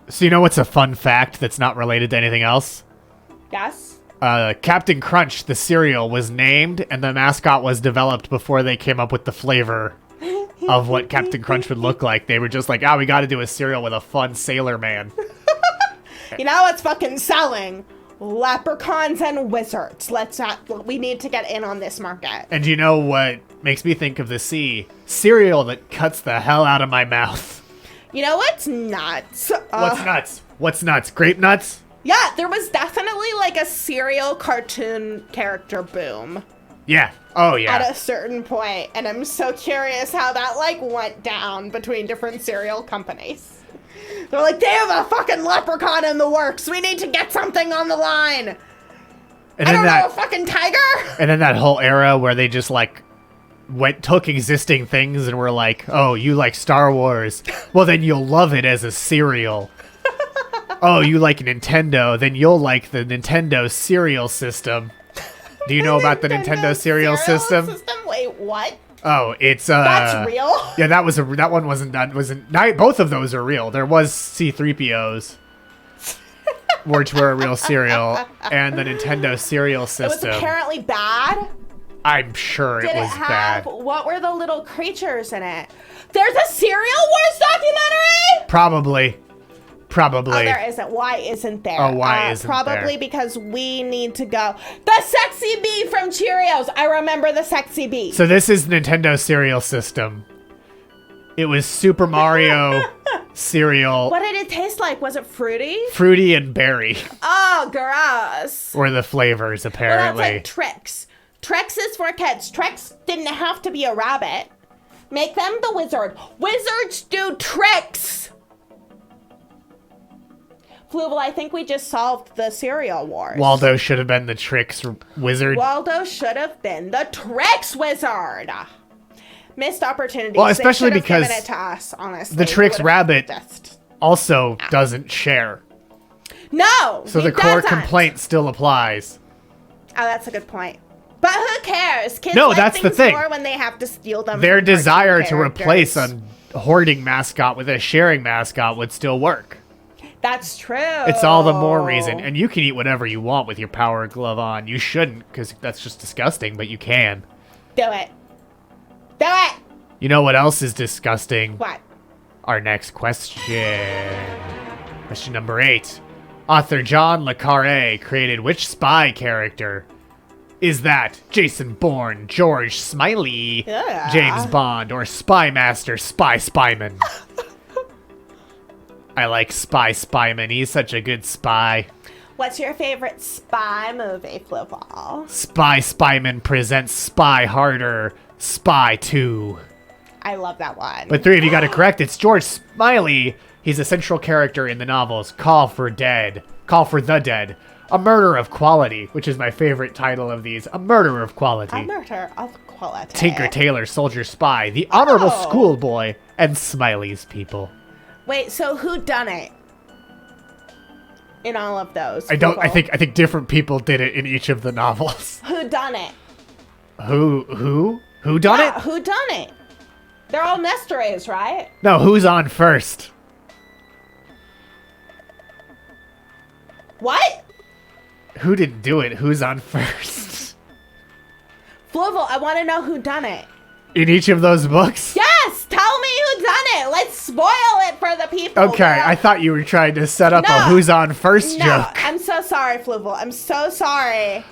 Speaker 2: So you know what's a fun fact that's not related to anything else?
Speaker 3: Yes?
Speaker 2: Captain Crunch, the cereal, was named and the mascot was developed before they came up with the flavor of what Captain Crunch would look like. They were just like, we got to do a cereal with a fun sailor man.
Speaker 3: You know what's fucking selling? Leprechauns and wizards. We need to get in on this market.
Speaker 2: And you know what makes me think of the sea? Cereal that cuts the hell out of my mouth.
Speaker 3: You know what's nuts?
Speaker 2: What's nuts? What's nuts? Grape nuts?
Speaker 3: Yeah, there was definitely like a cereal cartoon character boom.
Speaker 2: Yeah. Oh, yeah.
Speaker 3: At a certain point, and I'm so curious how that like went down between different cereal companies. They're like, they have a fucking leprechaun in the works. We need to get something on the line.
Speaker 2: And
Speaker 3: I
Speaker 2: then
Speaker 3: don't know, a fucking tiger?
Speaker 2: And then that whole era where they just like took existing things and were like, oh, you like Star Wars? Well, then you'll love it as a cereal. Oh, you like Nintendo? Then you'll like the Nintendo cereal system. Do you know about the Nintendo cereal system?
Speaker 3: Wait, what?
Speaker 2: Oh, it's
Speaker 3: That's real?
Speaker 2: Yeah, that one wasn't done. Both of those are real. There was C-3POs, which were a real cereal, and the Nintendo cereal system.
Speaker 3: It was apparently bad.
Speaker 2: I'm sure it was bad.
Speaker 3: What were the little creatures in it? There's a Cereal Wars documentary?
Speaker 2: Probably.
Speaker 3: Oh, there isn't. Why isn't there?
Speaker 2: Oh, why isn't there?
Speaker 3: Probably because we need to go. The Sexy Bee from Cheerios. I remember the Sexy Bee.
Speaker 2: So this is Nintendo cereal system. It was Super Mario cereal.
Speaker 3: What did it taste like? Was it fruity?
Speaker 2: Fruity and berry
Speaker 3: Oh, gross.
Speaker 2: were the flavors,
Speaker 3: Well,
Speaker 2: apparently.
Speaker 3: that's like Trix. Trix is for kids. Trix didn't have to be a rabbit. Make them the wizard. Wizards do tricks. Fluval, I think we just solved the cereal wars.
Speaker 2: Waldo should have been the Trix wizard.
Speaker 3: Waldo should have been the Trix wizard. Missed opportunity.
Speaker 2: Well, especially
Speaker 3: given
Speaker 2: because
Speaker 3: it to us, honestly.
Speaker 2: the Trix
Speaker 3: We would've
Speaker 2: rabbit
Speaker 3: just-
Speaker 2: also doesn't share.
Speaker 3: No.
Speaker 2: So
Speaker 3: he
Speaker 2: the core
Speaker 3: doesn't.
Speaker 2: complaint still applies.
Speaker 3: Oh, that's a good point. But who cares? Kids
Speaker 2: No,
Speaker 3: like
Speaker 2: that's the
Speaker 3: things
Speaker 2: thing.
Speaker 3: more when they have to steal them.
Speaker 2: Their
Speaker 3: from cartoon
Speaker 2: desire to replace
Speaker 3: characters.
Speaker 2: a hoarding mascot with a sharing mascot would still work.
Speaker 3: That's true.
Speaker 2: It's all the more reason. And you can eat whatever you want with your power glove on. You shouldn't, because that's just disgusting, but you can.
Speaker 3: Do it. Do it.
Speaker 2: You know what else is disgusting?
Speaker 3: What?
Speaker 2: Our next question. Question number 8. Author John Le Carre created which spy character? Is that Jason Bourne, George Smiley,
Speaker 3: Yeah.
Speaker 2: James Bond, or Spy Master Spy Spyman? I like Spy Spyman. He's such a good spy.
Speaker 3: What's your favorite spy movie, Fluval?
Speaker 2: Spy Spyman presents Spy Harder, Spy 2.
Speaker 3: I love that one.
Speaker 2: But 3 of you got it correct. It's George Smiley. He's a central character in the novels Call for the Dead, A Murder of Quality, which is my favorite title of these. A Murder of Quality.
Speaker 3: A Murder of Quality.
Speaker 2: Tinker Tailor Soldier Spy, The Honorable
Speaker 3: Oh.
Speaker 2: Schoolboy, and Smiley's People.
Speaker 3: Wait, so who done it? In all of those.
Speaker 2: I
Speaker 3: Fluval?
Speaker 2: think different people did it in each of the novels.
Speaker 3: Who done it?
Speaker 2: Who done
Speaker 3: Yeah,
Speaker 2: it?
Speaker 3: who done it? They're all mysteries, right?
Speaker 2: No, who's on first?
Speaker 3: What?
Speaker 2: Who didn't do it? Who's on first?
Speaker 3: Fluval, I want to know who done it.
Speaker 2: In each of those books?
Speaker 3: Yes, tell me who done it. Let's spoil it for the people.
Speaker 2: Okay, I thought you were trying to set up a
Speaker 3: No.
Speaker 2: who's on first
Speaker 3: No,
Speaker 2: joke.
Speaker 3: I'm so sorry, Fluval. I'm so sorry.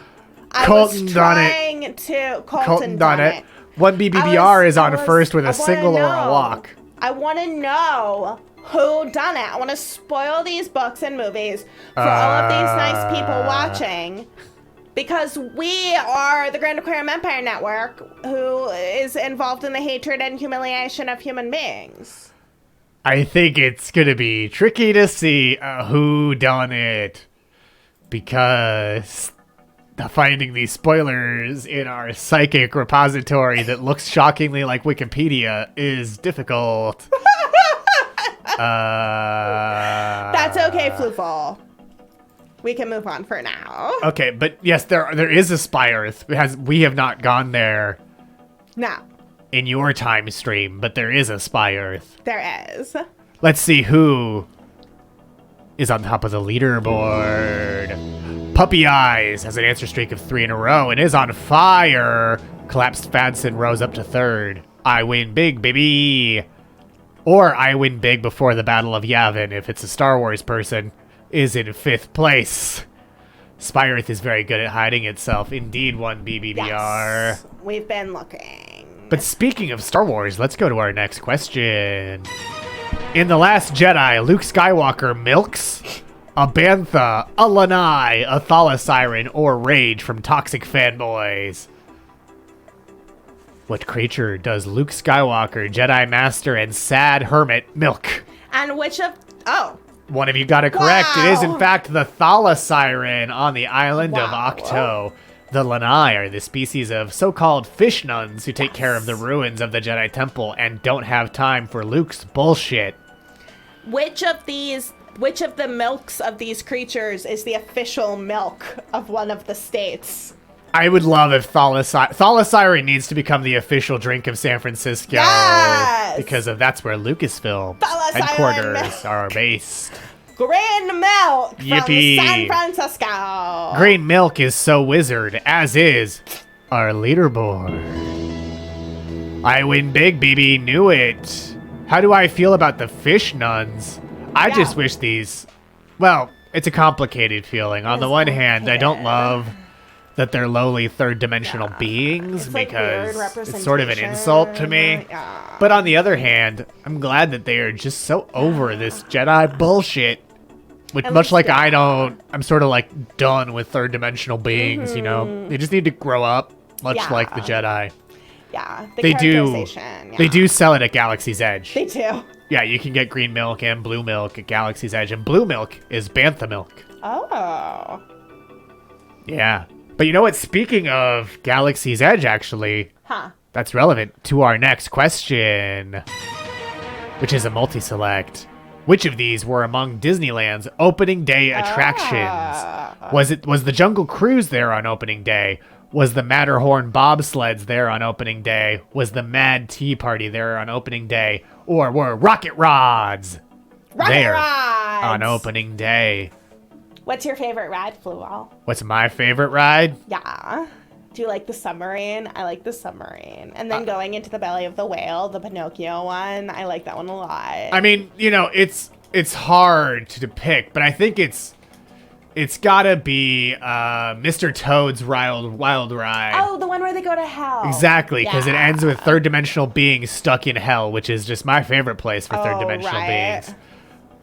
Speaker 2: Colton
Speaker 3: was
Speaker 2: done it.
Speaker 3: trying to.
Speaker 2: Colton done it. One BBBR is on first with a single or a walk.
Speaker 3: I want to know who done it. I want to spoil these books and movies for all of these nice people watching. Because we are the Grand Aquarium Empire Network, who is involved in the hatred and humiliation of human beings.
Speaker 2: I think it's gonna be tricky to see who done it, because finding these spoilers in our psychic repository that looks shockingly like Wikipedia is difficult.
Speaker 3: That's okay, Fluval. We can move on for now.
Speaker 2: Okay, but yes, there is a Spy Earth. We have not gone there
Speaker 3: No,
Speaker 2: in your time stream, but there is a Spy Earth.
Speaker 3: there is.
Speaker 2: Let's see who is on top of the leaderboard. Puppy Eyes has an answer streak of 3 in a row and is on fire. Collapsed Fadson rose up to 3rd. I win big, baby. Or I win big before the Battle of Yavin, if it's a Star Wars person, is in 5th place. Spy Earth is very good at hiding itself. Indeed, one BBBR.
Speaker 3: Yes, we've been looking.
Speaker 2: But speaking of Star Wars, let's go to our next question. In The Last Jedi, Luke Skywalker milks a bantha, a lanai, a thalasiren, or rage from toxic fanboys. What creature does Luke Skywalker, Jedi Master, and sad hermit milk?
Speaker 3: And which of... Oh.
Speaker 2: One of you got it correct.
Speaker 3: Wow.
Speaker 2: It is, in fact, the thalasiren on the island of Octo. The lanai are the species of so-called fish nuns who take care of the ruins of the Jedi Temple and don't have time for Luke's bullshit.
Speaker 3: Which of the milks of these creatures is the official milk of one of the states?
Speaker 2: I would love if thalasiren needs to become the official drink of San Francisco.
Speaker 3: Yes!
Speaker 2: Because that's where Lucasfilm
Speaker 3: Thalasiren
Speaker 2: headquarters are based.
Speaker 3: Green milk
Speaker 2: Yippee.
Speaker 3: from San Francisco.
Speaker 2: Green milk is so wizard, as is our leaderboard. I win big, baby, knew it. How do I feel about the fish nuns? I just wish these... Well, it's a complicated feeling. On the one hand, I don't love that they're lowly third-dimensional beings,
Speaker 3: It's like
Speaker 2: because
Speaker 3: weird
Speaker 2: it's sort of an insult to me.
Speaker 3: Yeah.
Speaker 2: But on the other hand, I'm glad that they are just so over this Jedi bullshit. Which, much like I'm sort of like done with third-dimensional beings, you know? They just need to grow up, much like the Jedi.
Speaker 3: Yeah,
Speaker 2: They do.
Speaker 3: characterization, yeah.
Speaker 2: They do sell it at Galaxy's Edge.
Speaker 3: They do.
Speaker 2: Yeah, you can get green milk and blue milk at Galaxy's Edge, and blue milk is bantha milk.
Speaker 3: Oh.
Speaker 2: Yeah. But you know what? Speaking of Galaxy's Edge, actually,
Speaker 3: Huh.
Speaker 2: that's relevant to our next question, which is a multi-select. Which of these were among Disneyland's opening day attractions? Was the Jungle Cruise there on opening day? Was the Matterhorn bobsleds there on opening day? Was the Mad Tea Party there on opening day? Or were Rocket Rods there
Speaker 3: Rods.
Speaker 2: on opening day?
Speaker 3: What's your favorite ride, Fluval?
Speaker 2: What's my favorite ride?
Speaker 3: Yeah. Do you like the submarine? I like the submarine. And then going into the belly of the whale, the Pinocchio one, I like that one a lot.
Speaker 2: I mean, you know, it's hard to pick, but I think it's gotta be Mr. Toad's Wild Ride.
Speaker 3: Oh, the one where they go to hell.
Speaker 2: Exactly, because it
Speaker 3: Yeah.
Speaker 2: ends with third-dimensional beings stuck in hell, which is just my favorite place for third-dimensional
Speaker 3: right.
Speaker 2: beings.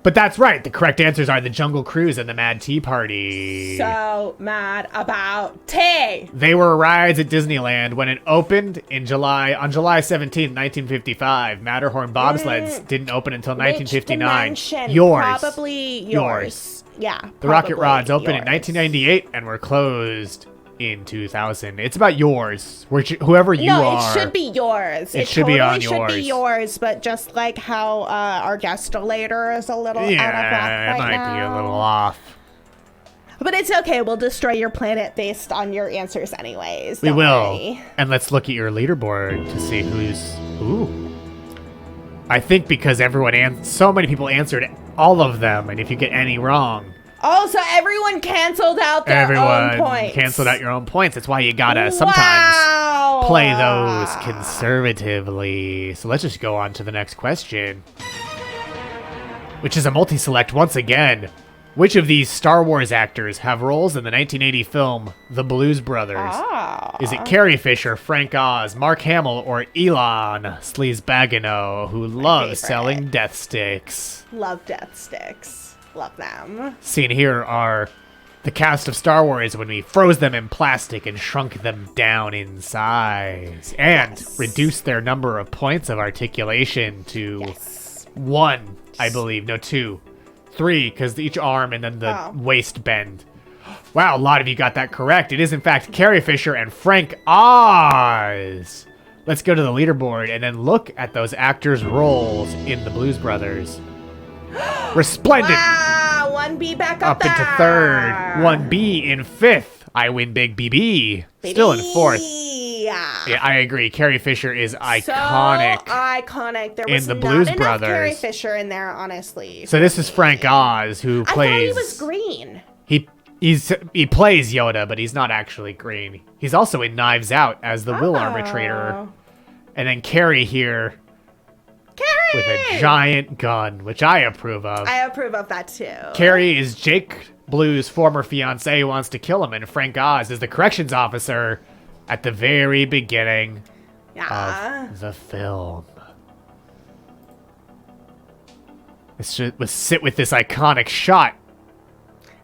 Speaker 2: But that's right. The correct answers are the Jungle Cruise and the Mad Tea Party.
Speaker 3: So mad about tea.
Speaker 2: They were rides at Disneyland when it opened on July 17th, 1955. Matterhorn bobsleds didn't open until 1959.
Speaker 3: Which dimension?
Speaker 2: Yours.
Speaker 3: Probably yours. Yeah.
Speaker 2: The Rocket
Speaker 3: probably
Speaker 2: Rods opened in
Speaker 3: yours.
Speaker 2: 1998 and were closed in 2000. It's about yours. Whoever you are.
Speaker 3: No, it should be yours.
Speaker 2: It should be on
Speaker 3: should
Speaker 2: yours.
Speaker 3: be yours, but just like how our guestolator is a little out of whack
Speaker 2: Yeah,
Speaker 3: right
Speaker 2: it might be a
Speaker 3: now.
Speaker 2: little off.
Speaker 3: But it's okay. We'll destroy your planet based on your answers anyways.
Speaker 2: We
Speaker 3: Don't
Speaker 2: will.
Speaker 3: worry.
Speaker 2: And let's look at your leaderboard to see who's... Ooh. I think because so many people answered all of them, and if you get any wrong...
Speaker 3: Oh, so everyone canceled out their own points.
Speaker 2: Canceled out your own points. That's why you gotta sometimes
Speaker 3: Wow.
Speaker 2: play those conservatively. So let's just go on to the next question, which is a multi-select once again. Which of these Star Wars actors have roles in the 1980 film The Blues Brothers?
Speaker 3: Oh.
Speaker 2: Is it Carrie Fisher, Frank Oz, Mark Hamill, or Elon Sleazebagano, who loves
Speaker 3: favorite.
Speaker 2: selling death sticks?
Speaker 3: Love death sticks. Love them.
Speaker 2: Seen here are the cast of Star Wars when we froze them in plastic and shrunk them down in size and reduced their number of points of articulation to 1, I believe. No, 2. 3, because each arm and then the waist bend. Wow, a lot of you got that correct. It is, in fact, Carrie Fisher and Frank Oz. Let's go to the leaderboard and then look at those actors' roles in the Blues Brothers. Resplendent.
Speaker 3: Wow, 1B back up
Speaker 2: Up into
Speaker 3: there.
Speaker 2: 3rd. 1B in 5th. I win big BB. Still in 4th. Yeah, I agree. Carrie Fisher is iconic.
Speaker 3: So iconic. There was
Speaker 2: in the
Speaker 3: not
Speaker 2: Blues
Speaker 3: enough
Speaker 2: Brothers.
Speaker 3: Carrie Fisher in there, honestly.
Speaker 2: So this is Frank Oz, who
Speaker 3: I
Speaker 2: plays...
Speaker 3: thought he was green.
Speaker 2: He plays Yoda, but he's not actually green. He's also in Knives Out as the Will Arbitrator. And then Carrie here
Speaker 3: Carrie!
Speaker 2: with a giant gun, which I approve of.
Speaker 3: I approve of that too.
Speaker 2: Carrie is Jake Blue's former fiance who wants to kill him, and Frank Oz is the corrections officer at the very beginning of the film. Let's sit with this iconic shot.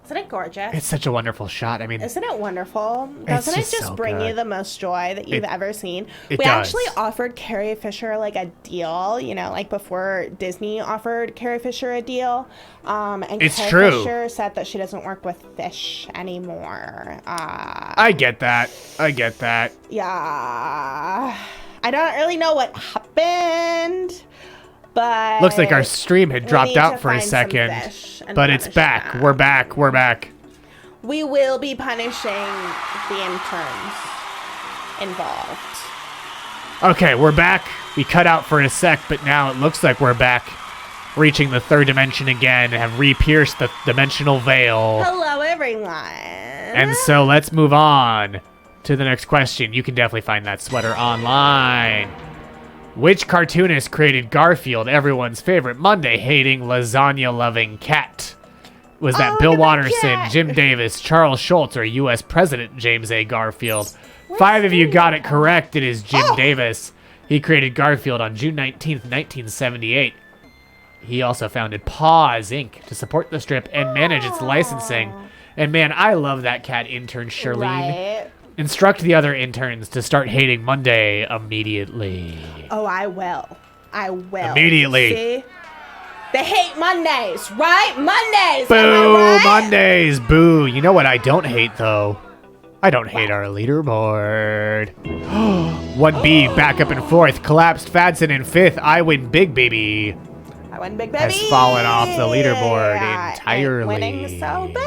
Speaker 3: Isn't it gorgeous?
Speaker 2: It's such a wonderful shot. I mean,
Speaker 3: Isn't it wonderful? Doesn't it
Speaker 2: just
Speaker 3: just
Speaker 2: so
Speaker 3: bring
Speaker 2: good.
Speaker 3: you the most joy that you've ever seen?
Speaker 2: it
Speaker 3: We
Speaker 2: does.
Speaker 3: actually offered Carrie Fisher like a deal, you know, like before Disney offered Carrie Fisher a deal. And
Speaker 2: It's
Speaker 3: Carrie
Speaker 2: true.
Speaker 3: Fisher said that she doesn't work with fish anymore.
Speaker 2: I get that.
Speaker 3: Yeah. I don't really know what happened, but
Speaker 2: Looks like our stream had
Speaker 3: we
Speaker 2: dropped
Speaker 3: need to
Speaker 2: out for a
Speaker 3: find some
Speaker 2: second,
Speaker 3: fish and
Speaker 2: but it's
Speaker 3: punish
Speaker 2: back.
Speaker 3: them.
Speaker 2: We're back.
Speaker 3: We will be punishing the interns involved.
Speaker 2: Okay, we're back. We cut out for a sec, but now it looks like we're back, reaching the third dimension again, have re-pierced the dimensional veil.
Speaker 3: Hello, everyone.
Speaker 2: And so let's move on to the next question. You can definitely find that sweater online. Which cartoonist created Garfield, everyone's favorite Monday-hating, lasagna-loving cat? Was that Bill
Speaker 3: look at the
Speaker 2: Watterson,
Speaker 3: cat.
Speaker 2: Jim Davis, Charles Schultz, or U.S. President James A. Garfield? 5 of you got it correct. It is Jim Davis. He created Garfield on June 19th, 1978. He also founded Paws, Inc. to support the strip and manage its licensing. And man, I love that cat intern, Charlene.
Speaker 3: Right.
Speaker 2: Instruct the other interns to start hating Monday immediately.
Speaker 3: Oh, I will.
Speaker 2: Immediately.
Speaker 3: See? They hate Mondays, right? Mondays.
Speaker 2: Boo,
Speaker 3: am I right?
Speaker 2: Mondays, boo. You know what I don't hate, though? I don't hate our leaderboard. 1B, back up and forth. Collapsed Fadson in 5th. I win big, baby.
Speaker 3: I win big baby.
Speaker 2: Has fallen off the leaderboard
Speaker 3: Ain't
Speaker 2: entirely.
Speaker 3: winning so big.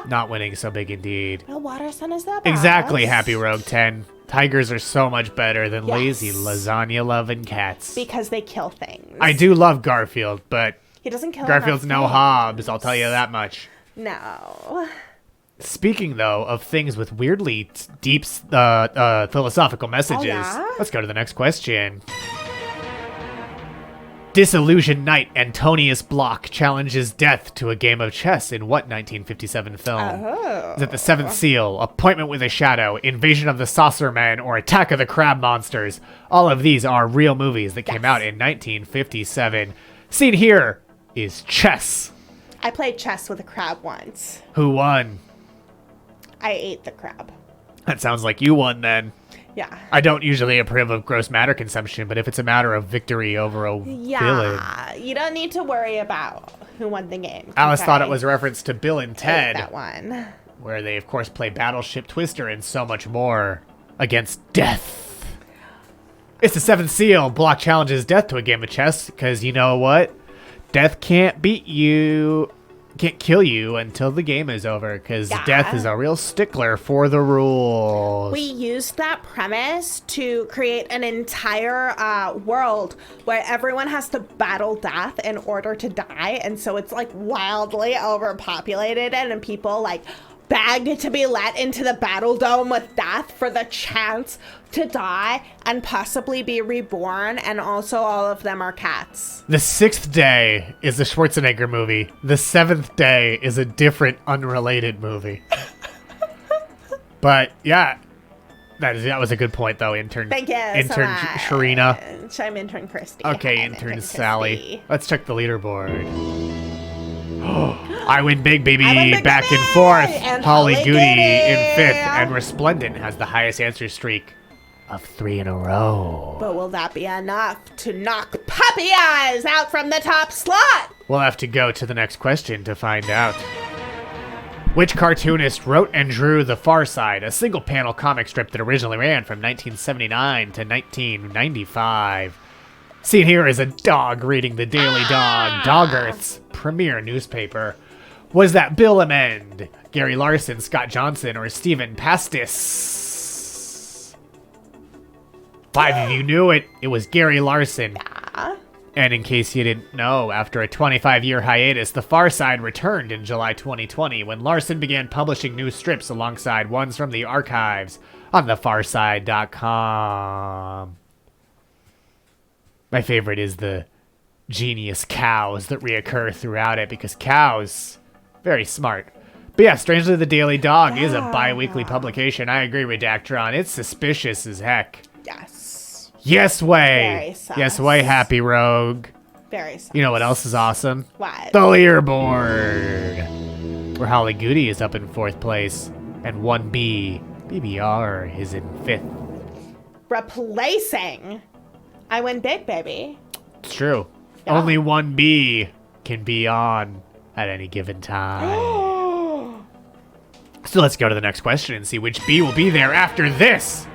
Speaker 2: Not winning so big indeed.
Speaker 3: Bill Watterson is the best.
Speaker 2: Exactly, Happy Rogue 10. Tigers are so much better than
Speaker 3: Yes.
Speaker 2: lazy lasagna-loving cats.
Speaker 3: Because they kill things.
Speaker 2: I do love Garfield, but
Speaker 3: He doesn't kill
Speaker 2: Garfield's
Speaker 3: enough
Speaker 2: no
Speaker 3: things.
Speaker 2: Hobbs, I'll tell you that much.
Speaker 3: No.
Speaker 2: Speaking, though, of things with weirdly deep philosophical messages,
Speaker 3: yeah?
Speaker 2: let's go to the next question. Disillusioned knight Antonius Block challenges death to a game of chess in what 1957 film?
Speaker 3: Oh.
Speaker 2: Is it The Seventh Seal, Appointment with a Shadow, Invasion of the Saucer Men, or Attack of the Crab Monsters? All of these are real movies that came out in 1957. Seen here is chess.
Speaker 3: I played chess with a crab once.
Speaker 2: Who won?
Speaker 3: I ate the crab.
Speaker 2: That sounds like you won then.
Speaker 3: Yeah.
Speaker 2: I don't usually approve of gross matter consumption, but if it's a matter of victory over a villain.
Speaker 3: Yeah. You don't need to worry about who won the game.
Speaker 2: Alice thought it
Speaker 3: okay?
Speaker 2: was a reference to Bill and
Speaker 3: Ate
Speaker 2: Ted,
Speaker 3: that one.
Speaker 2: where they, of course, play Battleship Twister and so much more against death. It's the Seventh Seal. Block challenges death to a game of chess, because you know what? Death can't beat you, can't kill you until the game is over, because
Speaker 3: Yeah.
Speaker 2: death is a real stickler for the rules.
Speaker 3: We used that premise to create an entire world where everyone has to battle death in order to die, and so it's like wildly overpopulated, and people like beg to be let into the battle dome with death for the chance to die and possibly be reborn, and also all of them are cats.
Speaker 2: The Sixth Day is a Schwarzenegger movie. The Seventh Day is a different, unrelated movie. But yeah, that was a good point, though. Intern,
Speaker 3: Thank you,
Speaker 2: intern
Speaker 3: so much.
Speaker 2: Sharina.
Speaker 3: I'm intern Kristie.
Speaker 2: Okay,
Speaker 3: I'm
Speaker 2: intern
Speaker 3: Kristie.
Speaker 2: Sally. Let's check the leaderboard. I win big, baby.
Speaker 3: I win big,
Speaker 2: Back
Speaker 3: baby!
Speaker 2: and forth.
Speaker 3: And
Speaker 2: Holly
Speaker 3: Holly
Speaker 2: Goody in
Speaker 3: Goody.
Speaker 2: 5th, and Resplendent has the highest answer streak of 3 in a row.
Speaker 3: But will that be enough to knock Puppy Eyes out from the top slot?
Speaker 2: We'll have to go to the next question to find out. Which cartoonist wrote and drew The Far Side, a single-panel comic strip that originally ran from 1979 to 1995? Seen here is a dog reading the Daily Dog, Dog Earth's premier newspaper. Was that Bill Amend, Gary Larson, Scott Johnson, or Stephen Pastis? 5 of you knew it. It was Gary Larson. And in case you didn't know, after a 25-year hiatus, The Far Side returned in July 2020 when Larson began publishing new strips alongside ones from the archives on thefarside.com. My favorite is the genius cows that reoccur throughout it, because cows, very smart. But yeah, Strangely the Daily Dog is a bi-weekly publication. I agree with Dactron. It's suspicious as heck.
Speaker 3: Yes.
Speaker 2: Yes way.
Speaker 3: Very sus.
Speaker 2: Yes way, Happy Rogue.
Speaker 3: Very sus.
Speaker 2: You know what else is awesome?
Speaker 3: What?
Speaker 2: The leaderboard, where Holly Goody is up in 4th place, and 1B, BBR, is in 5th.
Speaker 3: Replacing. I win big, baby.
Speaker 2: It's true.
Speaker 3: Yeah.
Speaker 2: Only 1B can be on at any given time. So let's go to the next question and see which B will be there after this.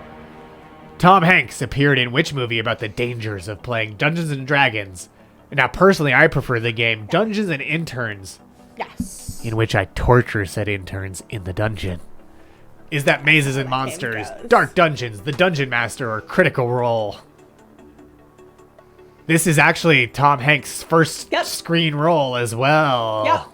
Speaker 2: Tom Hanks appeared in which movie about the dangers of playing Dungeons and Dragons? And now, personally, I prefer the game Dungeons and Interns,
Speaker 3: Yes.
Speaker 2: in which I torture said interns in the dungeon. Is that Mazes and Monsters,
Speaker 3: goes.
Speaker 2: Dark Dungeons, The Dungeon Master, or Critical Role? This is actually Tom Hanks' first screen role as well.
Speaker 3: Yep.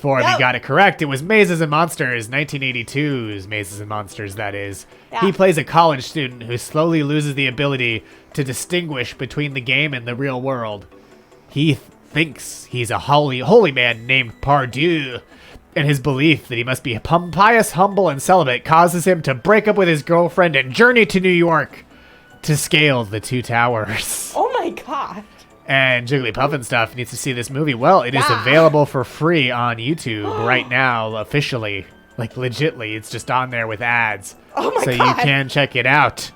Speaker 2: For if you got it correct, it was Mazes and Monsters, 1982's Mazes and Monsters, that is.
Speaker 3: Yeah.
Speaker 2: He plays a college student who slowly loses the ability to distinguish between the game and the real world. He thinks he's a holy man named Pardieu, and his belief that he must be pious, humble, and celibate causes him to break up with his girlfriend and journey to New York to scale the 2 towers.
Speaker 3: Oh my god.
Speaker 2: And Jigglypuff and stuff needs to see this movie. Well, it is available for free on YouTube right now, officially. Like, legitly, it's just on there with ads.
Speaker 3: Oh my
Speaker 2: god. So you can check it out.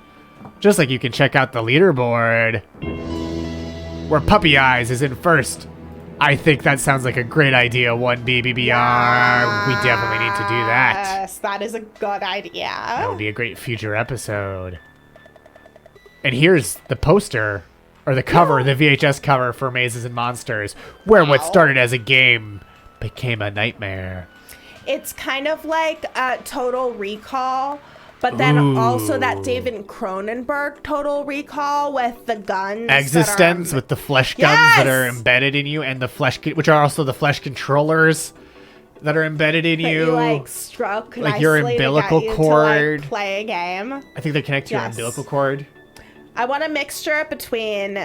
Speaker 2: Just like you can check out the leaderboard, where Puppy Eyes is in 1st. I think that sounds like a great idea, 1B BBR. We definitely need to do that.
Speaker 3: Yes, that is a good idea.
Speaker 2: That would be a great future episode. And here's the poster, or the cover, the VHS cover for Mazes and Monsters, where what started as a game became a nightmare.
Speaker 3: It's kind of like Total Recall, but then also that David Cronenberg Total Recall with the guns.
Speaker 2: Existence, with the flesh guns that are embedded in you, and the flesh, which are also the flesh controllers that are embedded in
Speaker 3: that you like stroke
Speaker 2: like
Speaker 3: nicely
Speaker 2: your umbilical
Speaker 3: to get you
Speaker 2: cord.
Speaker 3: to, like, play a game.
Speaker 2: I think they connect to your umbilical cord.
Speaker 3: I want a mixture between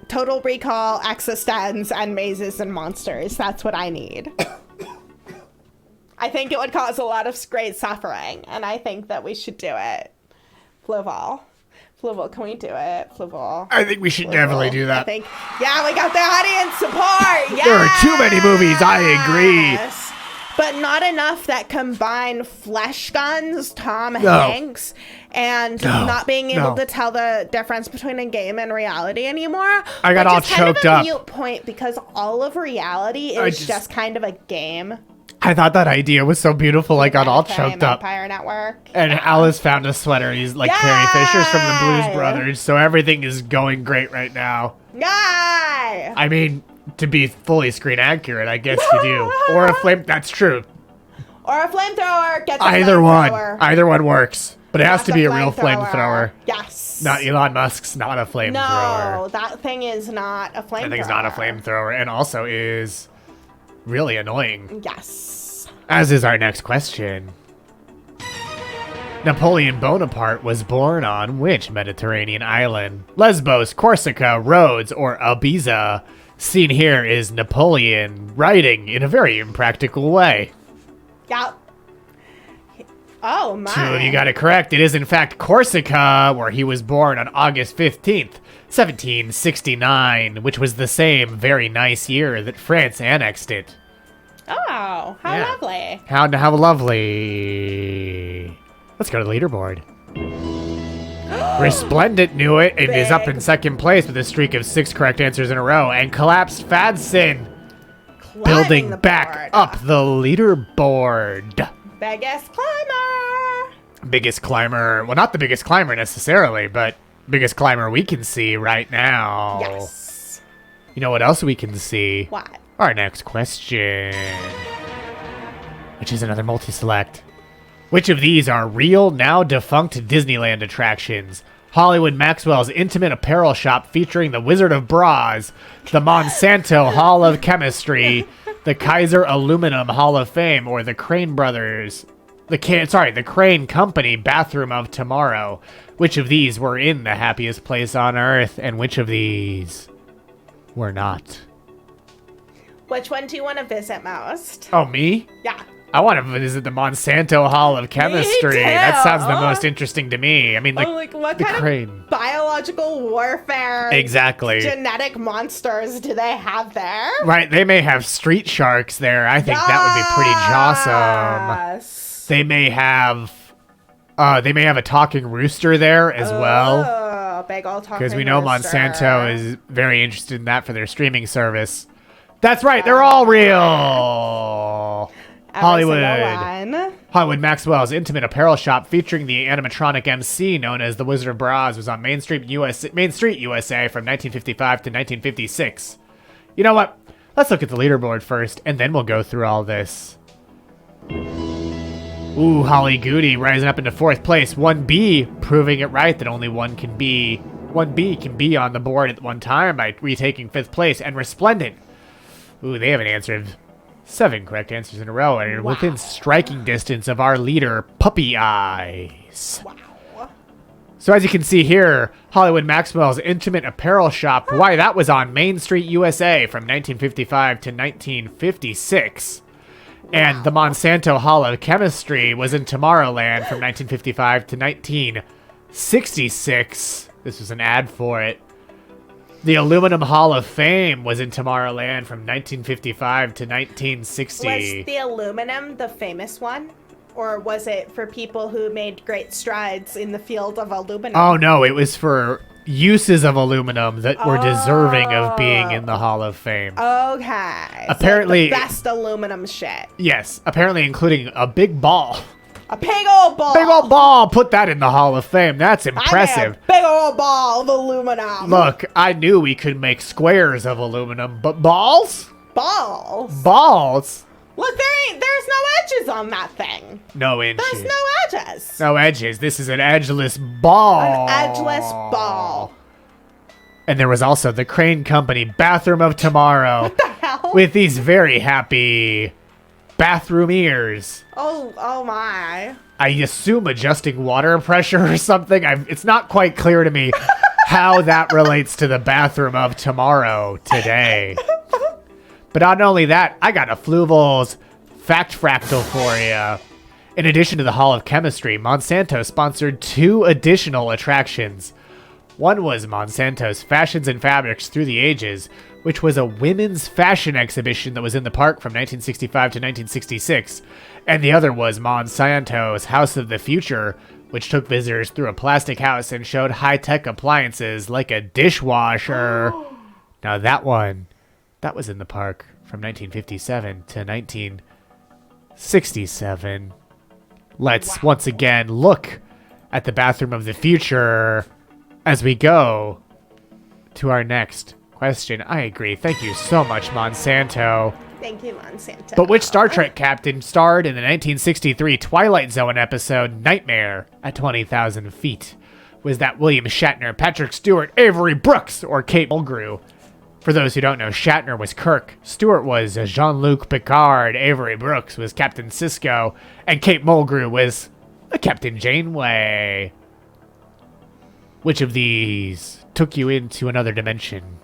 Speaker 3: Total Recall, Existence, and Mazes and Monsters. That's what I need. I think it would cause a lot of great suffering, and I think that we should do it. Fluval, can we do it? Fluval.
Speaker 2: I think we should definitely do that.
Speaker 3: I think, yeah, we got the audience support. Yes!
Speaker 2: There are too many movies, I agree.
Speaker 3: But not enough that combine flesh guns, Tom Hanks, and not being able to tell the difference between a game and reality anymore.
Speaker 2: I got all choked up.
Speaker 3: Which is kind of a mute point, because all of reality is just kind of a game.
Speaker 2: I thought that idea was so beautiful. I got all choked up.
Speaker 3: Empire Network.
Speaker 2: And Alice found a sweater. He's like Carrie Fisher's from the Blues Brothers. So everything is going great right now.
Speaker 3: Yay!
Speaker 2: I mean, to be fully screen accurate, I guess you do. Or a flame. That's true.
Speaker 3: Or a flamethrower. Get the
Speaker 2: Either one.
Speaker 3: flamethrower.
Speaker 2: Either one works. But it has to be a real
Speaker 3: flamethrower.
Speaker 2: flamethrower.
Speaker 3: Yes.
Speaker 2: Not Elon Musk's not a flamethrower.
Speaker 3: No, that thing is not a flamethrower.
Speaker 2: That thing's not a flamethrower. And also is really annoying.
Speaker 3: Yes.
Speaker 2: As is our next question. Napoleon Bonaparte was born on which Mediterranean island? Lesbos, Corsica, Rhodes, or Ibiza? Seen here is Napoleon writing in a very impractical way.
Speaker 3: Yep. Oh, my.
Speaker 2: Two of you got it correct. It is, in fact, Corsica, where he was born on August 15th, 1769, which was the same very nice year that France annexed it.
Speaker 3: Oh, how lovely.
Speaker 2: How lovely. Let's go to the leaderboard. Resplendent knew it and is up in second place with a streak of 6 correct answers in a row. And Collapsed Fadson building back up the leaderboard.
Speaker 3: Biggest climber.
Speaker 2: Biggest climber. Well, not the biggest climber necessarily, but biggest climber we can see right now.
Speaker 3: Yes.
Speaker 2: You know what else we can see?
Speaker 3: What?
Speaker 2: Our next question, which is another multi-select. Which of these are real, now defunct Disneyland attractions? Hollywood Maxwell's Intimate Apparel Shop featuring the Wizard of Bras, the Monsanto Hall of Chemistry, the Kaiser Aluminum Hall of Fame, or the Crane Brothers the Crane Company bathroom of tomorrow. Which of these were in the happiest place on Earth, and which of these were not?
Speaker 3: Which one do you want to visit most?
Speaker 2: Oh, me?
Speaker 3: Yeah.
Speaker 2: I want to visit the Monsanto Hall of Chemistry.
Speaker 3: too.
Speaker 2: That sounds the most interesting to me. I mean,
Speaker 3: Like what
Speaker 2: the
Speaker 3: kind
Speaker 2: Crane.
Speaker 3: of biological warfare
Speaker 2: Exactly.
Speaker 3: genetic monsters do they have there?
Speaker 2: Right, they may have street sharks there. I think that would be pretty awesome.
Speaker 3: Yes.
Speaker 2: They may have a talking rooster there as well.
Speaker 3: Oh, big old talking
Speaker 2: Because we know
Speaker 3: rooster.
Speaker 2: Monsanto is very interested in that for their streaming service. That's right, they're all real.
Speaker 3: Every single
Speaker 2: Hollywood.
Speaker 3: one.
Speaker 2: Hollywood Maxwell's intimate apparel shop featuring the animatronic MC known as the Wizard of Bras was on Main Street, USA from 1955 to 1956. You know what? Let's look at the leaderboard first, and then we'll go through all this. Ooh, Holly Goody rising up into 4th place. 1B proving it right that only 1B can be on the board at one time by retaking 5th place. And Resplendent. Ooh, they have an answer of 7 correct answers in a row and are within striking distance of our leader, Puppy Eyes.
Speaker 3: Wow.
Speaker 2: So as you can see here, Hollywood Maxwell's intimate apparel shop, why that was on Main Street, USA from 1955 to 1956. And the Monsanto Hall of Chemistry was in Tomorrowland from 1955 to 1966. This was an ad for it. The Aluminum Hall of Fame was in Tomorrowland from 1955 to 1960.
Speaker 3: Was the aluminum the famous one? Or was it for people who made great strides in the field of aluminum?
Speaker 2: Oh no, it was for uses of aluminum that were deserving of being in the Hall of Fame.
Speaker 3: Okay.
Speaker 2: Apparently-
Speaker 3: So the best aluminum shit.
Speaker 2: Yes, apparently including a big ball.
Speaker 3: A big old ball.
Speaker 2: Big old ball! Put that in the Hall of Fame. That's impressive.
Speaker 3: I mean, a big old ball of aluminum.
Speaker 2: Look, I knew we could make squares of aluminum, but balls?
Speaker 3: Balls.
Speaker 2: Balls?
Speaker 3: Look, there's no edges on that thing.
Speaker 2: No inches.
Speaker 3: There's no edges.
Speaker 2: No edges. This is an edgeless ball.
Speaker 3: An edgeless ball.
Speaker 2: And there was also the Crane Company Bathroom of Tomorrow.
Speaker 3: What the hell?
Speaker 2: With these very happy bathroom ears.
Speaker 3: Oh my.
Speaker 2: I assume adjusting water pressure or something. It's not quite clear to me how that relates to the bathroom of tomorrow today. But not only that, I got a Fluval's fact fractal for you. In addition to the Hall of Chemistry, Monsanto sponsored 2 additional attractions. One was Monsanto's Fashions and Fabrics Through the Ages, which was a women's fashion exhibition that was in the park from 1965 to 1966. And the other was Monsanto's House of the Future, which took visitors through a plastic house and showed high-tech appliances like a dishwasher. Now that was in the park from 1957 to 1967. Let's once again look at the bathroom of the future as we go to our next question. I agree. Thank you so much, Monsanto.
Speaker 3: Thank you, Monsanto.
Speaker 2: But which Star Trek captain starred in the 1963 Twilight Zone episode Nightmare at 20,000 Feet? Was that William Shatner, Patrick Stewart, Avery Brooks, or Kate Mulgrew? For those who don't know, Shatner was Kirk, Stewart was Jean-Luc Picard, Avery Brooks was Captain Sisko, and Kate Mulgrew was Captain Janeway. Which of these took you into another dimension?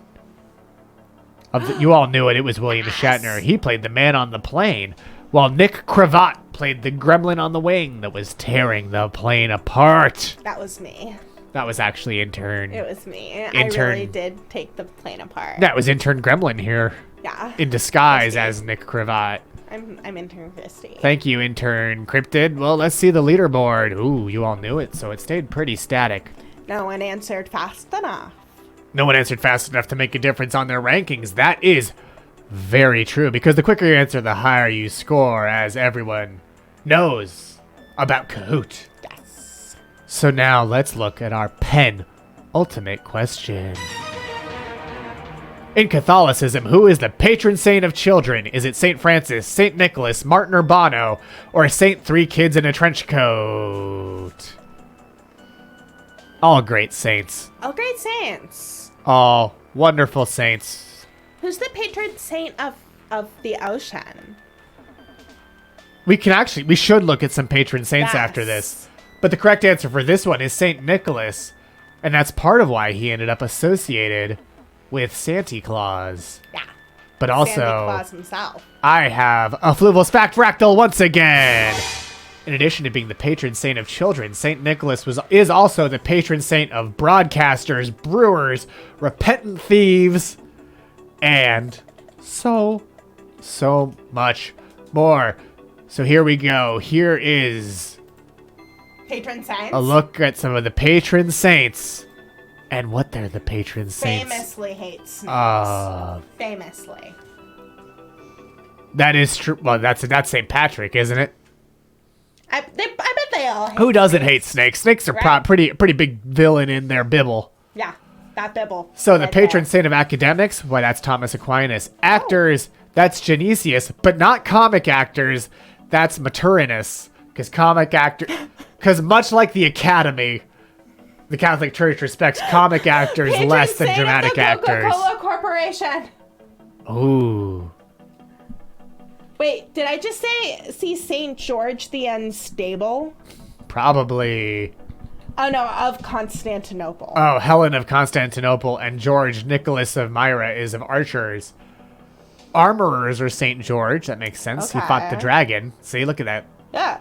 Speaker 2: You all knew it. It was William Shatner. He played the man on the plane, while Nick Cravat played the gremlin on the wing that was tearing the plane apart.
Speaker 3: That was me.
Speaker 2: That was actually Intern.
Speaker 3: It was me.
Speaker 2: Intern.
Speaker 3: I really did take the plane apart.
Speaker 2: That was Intern Gremlin here.
Speaker 3: Yeah.
Speaker 2: In disguise as Nick Cravat.
Speaker 3: I'm Intern Kristie.
Speaker 2: Thank you, Intern Cryptid. Well, let's see the leaderboard. Ooh, you all knew it, so it stayed pretty static.
Speaker 3: No one answered fast enough.
Speaker 2: No one answered fast enough to make a difference on their rankings. That is very true, because the quicker you answer, the higher you score, as everyone knows about Kahoot.
Speaker 3: Yes.
Speaker 2: So now let's look at our penultimate question. In Catholicism, who is the patron saint of children? Is it St. Francis, St. Nicholas, Martin Urbano, or St. Three Kids in a Trench Coat? All great saints.
Speaker 3: Oh, great saints.
Speaker 2: All wonderful saints.
Speaker 3: Who's the patron saint of the ocean?
Speaker 2: We should look at some patron saints after this. But the correct answer for this one is Saint Nicholas. And that's part of why he ended up associated with Santa Claus.
Speaker 3: Yeah.
Speaker 2: But also,
Speaker 3: Santa Claus himself.
Speaker 2: I have a Fluval's Fact Fractal once again. In addition to being the patron saint of children, Saint Nicholas is also the patron saint of broadcasters, brewers, repentant thieves, and so much more. So here we go. Here is
Speaker 3: Patron saints.
Speaker 2: a look at some of the patron saints and what they're the patron saints.
Speaker 3: Famously hate snakes. Famously.
Speaker 2: That is true. Well, that's St. Patrick, isn't it?
Speaker 3: I bet they all hate
Speaker 2: Who doesn't hate snakes? Snakes are
Speaker 3: Right.
Speaker 2: pretty big villain in their bibble.
Speaker 3: Yeah, that Bibble.
Speaker 2: So the
Speaker 3: right
Speaker 2: patron
Speaker 3: there.
Speaker 2: saint of academics, well, that's Thomas Aquinas. Actors, that's Genesius, but not comic actors, that's Maturinus. Because much like the Academy, the Catholic Church respects comic actors
Speaker 3: Patron
Speaker 2: less than
Speaker 3: saint of
Speaker 2: dramatic
Speaker 3: the
Speaker 2: actors.
Speaker 3: Coca-Cola Corporation.
Speaker 2: Ooh.
Speaker 3: Wait, did I just see Saint George the Unstable?
Speaker 2: Probably.
Speaker 3: Oh no, of Constantinople.
Speaker 2: Oh, Helen of Constantinople and George Nicholas of Myra is of archers. Armorers are Saint George. That makes sense. He fought the
Speaker 3: Okay.
Speaker 2: dragon. See, look at that.
Speaker 3: Yeah.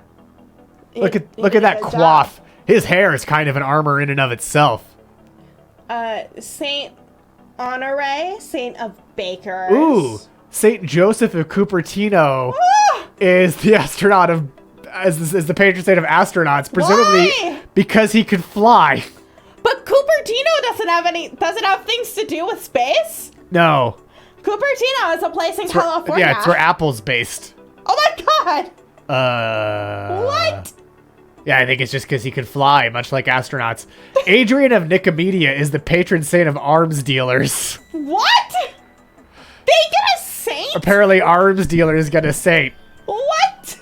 Speaker 2: Look
Speaker 3: He
Speaker 2: at
Speaker 3: did
Speaker 2: that
Speaker 3: a good
Speaker 2: coif. His hair is kind of an armor in and of itself.
Speaker 3: job. Saint Honore, Saint of Bakers.
Speaker 2: Ooh, Saint Joseph of Cupertino
Speaker 3: Ah!
Speaker 2: is the astronaut of as the patron saint of astronauts, presumably
Speaker 3: Why?
Speaker 2: because he could fly.
Speaker 3: But Cupertino doesn't have things to do with space.
Speaker 2: No.
Speaker 3: Cupertino is a place in California.
Speaker 2: Yeah, it's where Apple's based.
Speaker 3: Oh my god! What?
Speaker 2: Yeah, I think it's just because he could fly, much like astronauts. Adrian of Nicomedia is the patron saint of arms dealers.
Speaker 3: What? They get a saint?
Speaker 2: Apparently, arms dealers get a saint.
Speaker 3: What?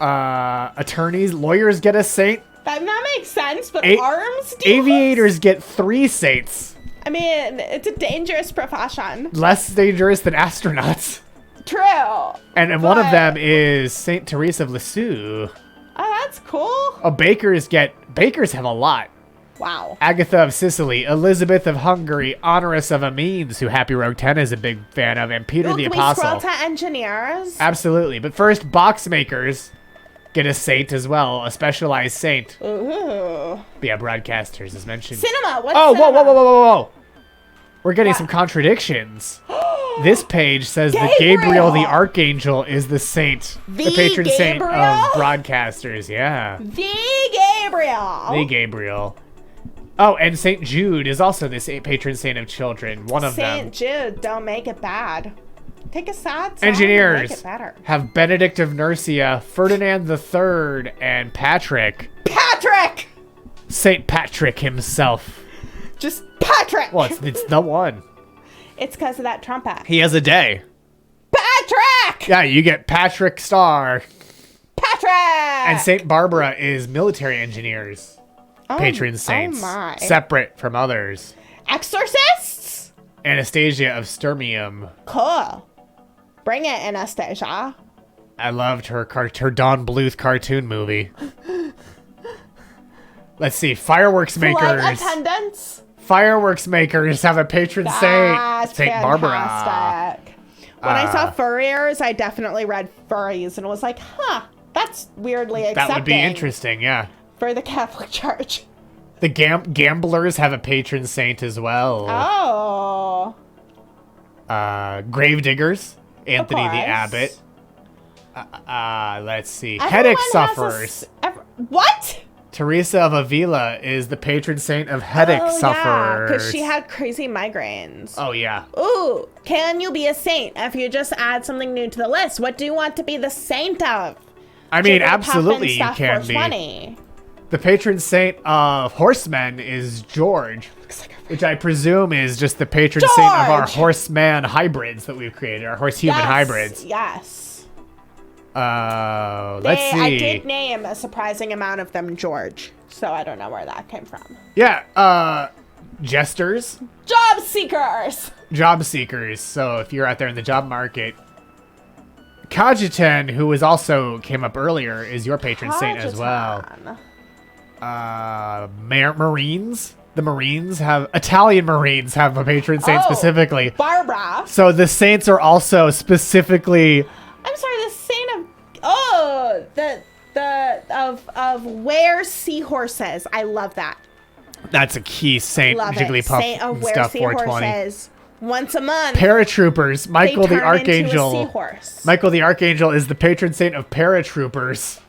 Speaker 2: Attorneys, lawyers get a saint.
Speaker 3: That makes sense, but
Speaker 2: A-
Speaker 3: arms dealers?
Speaker 2: Aviators get 3 saints.
Speaker 3: I mean, it's a dangerous profession.
Speaker 2: Less dangerous than astronauts.
Speaker 3: True.
Speaker 2: And one of
Speaker 3: But-
Speaker 2: them is Saint Teresa of Lisieux.
Speaker 3: Oh, that's cool.
Speaker 2: Oh, bakers have a lot.
Speaker 3: Wow.
Speaker 2: Agatha of Sicily, Elizabeth of Hungary, Honorus of Amiens, who Happy Rogue 10 is a big fan of, and Peter
Speaker 3: Ooh,
Speaker 2: the
Speaker 3: can
Speaker 2: Apostle.
Speaker 3: we scroll to engineers?
Speaker 2: Absolutely. But first, box makers get a saint as well, a specialized saint.
Speaker 3: Ooh.
Speaker 2: But yeah, broadcasters, as mentioned.
Speaker 3: Cinema. What's
Speaker 2: Oh, whoa,
Speaker 3: cinema?
Speaker 2: whoa. We're getting
Speaker 3: What?
Speaker 2: some contradictions. This page says that Gabriel the Archangel is the saint, the
Speaker 3: The
Speaker 2: patron saint of
Speaker 3: Gabriel?
Speaker 2: broadcasters. Yeah,
Speaker 3: The Gabriel.
Speaker 2: the Gabriel. Oh, and Saint Jude is also the patron saint of children. One of them.
Speaker 3: Saint Jude, don't make it bad. Take a sad song
Speaker 2: Engineers
Speaker 3: and make it better.
Speaker 2: have Benedict of Nursia, Ferdinand III, and Patrick.
Speaker 3: Patrick!
Speaker 2: Saint Patrick himself.
Speaker 3: Just Patrick!
Speaker 2: Well, it's the one.
Speaker 3: It's because of that trumpet.
Speaker 2: He has a day.
Speaker 3: Patrick!
Speaker 2: Yeah, you get Patrick Star.
Speaker 3: Patrick!
Speaker 2: And Saint Barbara is military engineers. Patron saints.
Speaker 3: Oh my.
Speaker 2: Separate from others.
Speaker 3: Exorcists?
Speaker 2: Anastasia of Sturmium.
Speaker 3: Cool. Bring it, Anastasia.
Speaker 2: I loved her Don Bluth cartoon movie. Let's see. Fireworks
Speaker 3: Flight
Speaker 2: makers.
Speaker 3: attendants?
Speaker 2: Fireworks makers have a patron
Speaker 3: That's
Speaker 2: saint. Saint Barbara.
Speaker 3: fantastic. When I saw furriers, I definitely read furries and was like, huh, that's weirdly accepting.
Speaker 2: That would be interesting, yeah.
Speaker 3: For the Catholic Church.
Speaker 2: The gamblers have a patron saint as well.
Speaker 3: Oh.
Speaker 2: Gravediggers. Anthony the
Speaker 3: course.
Speaker 2: Abbot. Let's see.
Speaker 3: Everyone
Speaker 2: Headache
Speaker 3: has
Speaker 2: sufferers.
Speaker 3: What?
Speaker 2: Teresa of Avila is the patron saint of headache sufferers.
Speaker 3: because she had crazy migraines.
Speaker 2: Oh, yeah.
Speaker 3: Ooh, can you be a saint if you just add something new to the list? What do you want to be the saint of?
Speaker 2: I mean,
Speaker 3: Jigglypuff and
Speaker 2: absolutely you
Speaker 3: stuff
Speaker 2: can
Speaker 3: for
Speaker 2: be.
Speaker 3: 20.
Speaker 2: The patron saint of horsemen is George, which I presume is just the patron saint of our
Speaker 3: George!
Speaker 2: horseman hybrids that we've created, our horse-human hybrids.
Speaker 3: Yes.
Speaker 2: Let's see.
Speaker 3: I did name a surprising amount of them George, so I don't know where that came from.
Speaker 2: Yeah, jesters,
Speaker 3: Job seekers!
Speaker 2: job seekers. So if you're out there in the job market, Kajitan, who was also came up earlier, is your patron saint as well. Marines. The Marines have Italian Marines have a patron saint specifically.
Speaker 3: Barbara.
Speaker 2: So the saints are also specifically.
Speaker 3: I'm sorry, the saint of where seahorses. I love that.
Speaker 2: That's a key saint.
Speaker 3: Love it.
Speaker 2: Jigglypuff
Speaker 3: Saint of
Speaker 2: and
Speaker 3: where
Speaker 2: stuff. 420.
Speaker 3: seahorses. Once a month.
Speaker 2: Paratroopers. Michael
Speaker 3: they
Speaker 2: the
Speaker 3: turn into a
Speaker 2: Archangel.
Speaker 3: seahorse.
Speaker 2: Michael the Archangel is the patron saint of paratroopers.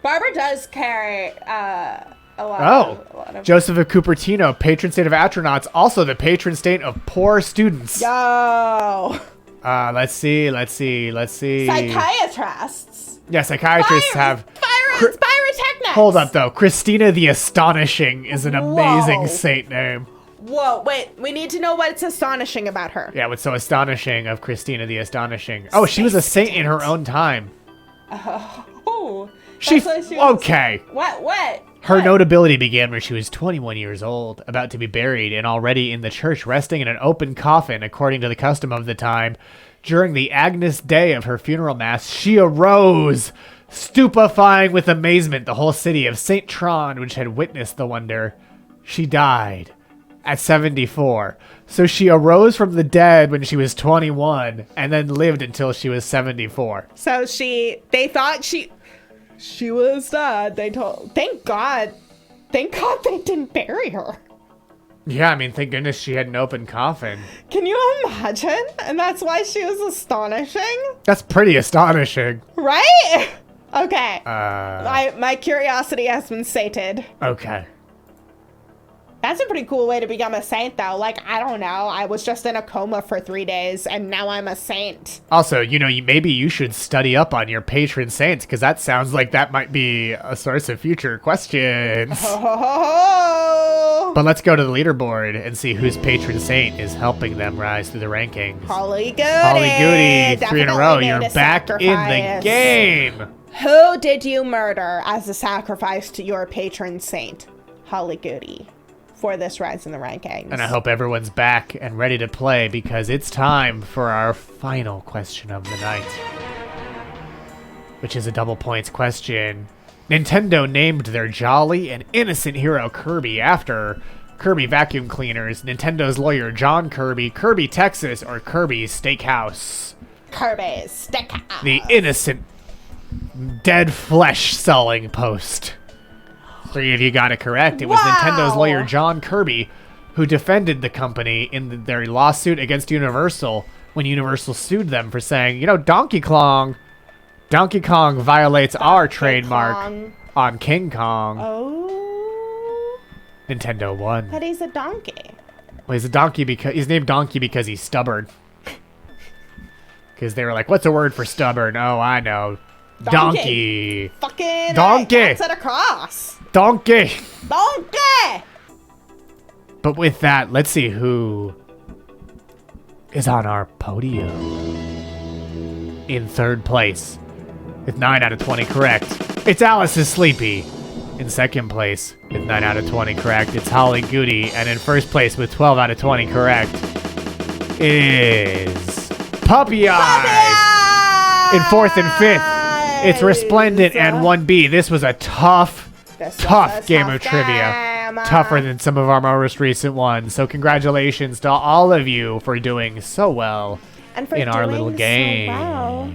Speaker 3: Barbara does carry a lot of.
Speaker 2: Joseph of Cupertino, patron saint of astronauts, also the patron saint of poor students.
Speaker 3: Yo.
Speaker 2: Let's see.
Speaker 3: Psychiatrists.
Speaker 2: Yeah, psychiatrists have.
Speaker 3: Pyrotechnics.
Speaker 2: Hold up, though. Christina the Astonishing is an amazing
Speaker 3: Whoa.
Speaker 2: saint name.
Speaker 3: Whoa, wait. We need to know what's astonishing about her.
Speaker 2: Yeah, what's so astonishing of Christina the Astonishing? Oh, she was a saint in her own time.
Speaker 3: Oh.
Speaker 2: She
Speaker 3: that's why was-
Speaker 2: okay.
Speaker 3: What?
Speaker 2: Her notability began when she was 21 years old, about to be buried, and already in the church resting in an open coffin, according to the custom of the time. During the Agnus Dei of her funeral mass, she arose, stupefying with amazement the whole city of St. Tron, which had witnessed the wonder. She died at 74. So she arose from the dead when she was 21, and then lived until she was 74.
Speaker 3: So they thought she was dead. Thank God they didn't bury her.
Speaker 2: Yeah, I mean, thank goodness she had an open coffin.
Speaker 3: Can you imagine? And that's why she was astonishing?
Speaker 2: That's pretty astonishing.
Speaker 3: Right? Okay. My curiosity has been sated.
Speaker 2: Okay.
Speaker 3: That's a pretty cool way to become a saint, though. Like, I don't know. I was just in a coma for 3 days, and now I'm a saint.
Speaker 2: Also, maybe you should study up on your patron saints, because that sounds like that might be a source of future questions. But let's go to the leaderboard and see whose patron saint is helping them rise through the rankings.
Speaker 3: Holly Goody.
Speaker 2: Holly Goody, 3 in a row.
Speaker 3: Definitely
Speaker 2: You're
Speaker 3: made a
Speaker 2: back in the
Speaker 3: sacrifice.
Speaker 2: game.
Speaker 3: Who did you murder as a sacrifice to your patron saint, Holly Goody, for this rise in the rankings?
Speaker 2: And I hope everyone's back and ready to play, because it's time for our final question of the night, which is a double points question. Nintendo named their jolly and innocent hero Kirby after Kirby Vacuum Cleaners, Nintendo's lawyer John Kirby, Kirby Texas, or Kirby's Steakhouse.
Speaker 3: Kirby's Steakhouse.
Speaker 2: The innocent dead flesh selling post. 3 of you got it correct. It was Nintendo's lawyer John Kirby who defended the company in their lawsuit against Universal when Universal sued them for saying, Donkey Kong violates our trademark on King Kong.
Speaker 3: Oh.
Speaker 2: Nintendo won.
Speaker 3: But he's a donkey.
Speaker 2: Well, he's a donkey because he's named Donkey because he's stubborn. Because they were like, what's a word for stubborn? Oh, I know. Donkey.
Speaker 3: Fucking
Speaker 2: Donkey.
Speaker 3: Cats at a cross.
Speaker 2: Donkey.
Speaker 3: Donkey.
Speaker 2: But with that, let's see who is on our podium. In 3rd place, with 9 out of 20 correct, it's Alice is Sleepy. In 2nd place, with 9 out of 20 correct, it's Holly Goody. And in 1st place, with 12 out of 20 correct, is Puppy Eyes. In 4th and 5th, it's Resplendent and 1B. This was a tough game of trivia. Tougher than some of our most recent ones. So congratulations to all of you for doing so well
Speaker 3: and for
Speaker 2: in our little
Speaker 3: so
Speaker 2: game.
Speaker 3: Well.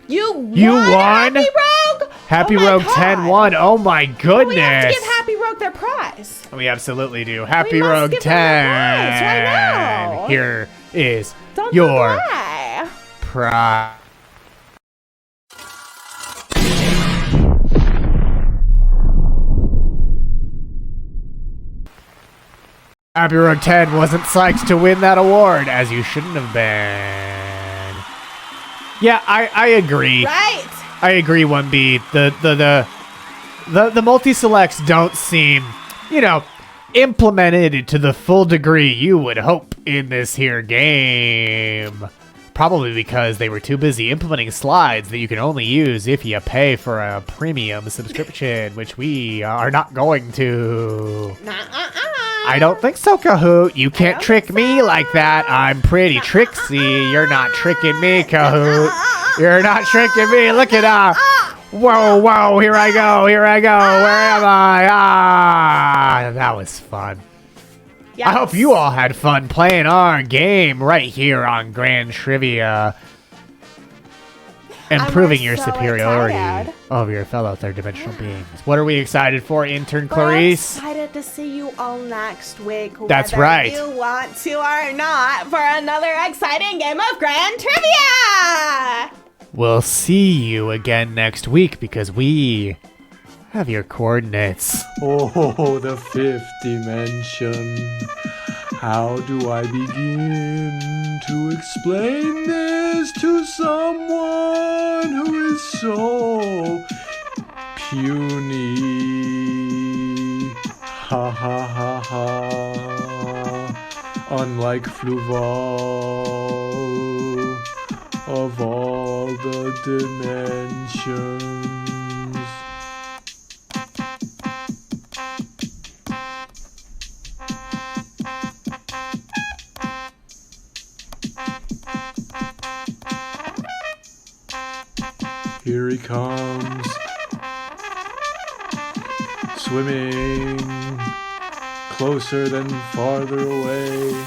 Speaker 3: You won! Happy Rogue!
Speaker 2: Happy Rogue 10-1. Oh my goodness.
Speaker 3: We have to give Happy Rogue their prize.
Speaker 2: We absolutely do. Happy Rogue 10.
Speaker 3: Right now.
Speaker 2: Here is
Speaker 3: Don't
Speaker 2: your
Speaker 3: lie.
Speaker 2: prize. Happy Rogue 10 wasn't psyched to win that award, as you shouldn't have been. Yeah, I agree.
Speaker 3: Right.
Speaker 2: I agree, 1B. The multi-selects don't seem, implemented to the full degree you would hope in this here game. Probably because they were too busy implementing slides that you can only use if you pay for a premium subscription, which we are not going to. I don't think so, Kahoot. You can't
Speaker 3: don't
Speaker 2: trick
Speaker 3: think
Speaker 2: me like that. I'm pretty tricksy. You're not tricking me, Kahoot. You're not tricking me. Look at whoa, here I go. Where am I? Ah, that was fun.
Speaker 3: Yes.
Speaker 2: I hope you all had fun playing our game right here on Grand Trivia. Improving your
Speaker 3: so
Speaker 2: superiority
Speaker 3: excited.
Speaker 2: of your fellow third dimensional beings. What are we excited for, Intern
Speaker 3: We're
Speaker 2: Clarice?
Speaker 3: excited to see you all next week.
Speaker 2: That's
Speaker 3: whether
Speaker 2: right.
Speaker 3: you want to or not, for another exciting game of Grand Trivia.
Speaker 2: We'll see you again next week because we have your coordinates.
Speaker 1: Oh, the fifth dimension. How do I begin to explain this to someone who is so puny? Ha ha ha ha. Unlike Fluval, of all the dimensions. Here he comes, swimming closer than farther away.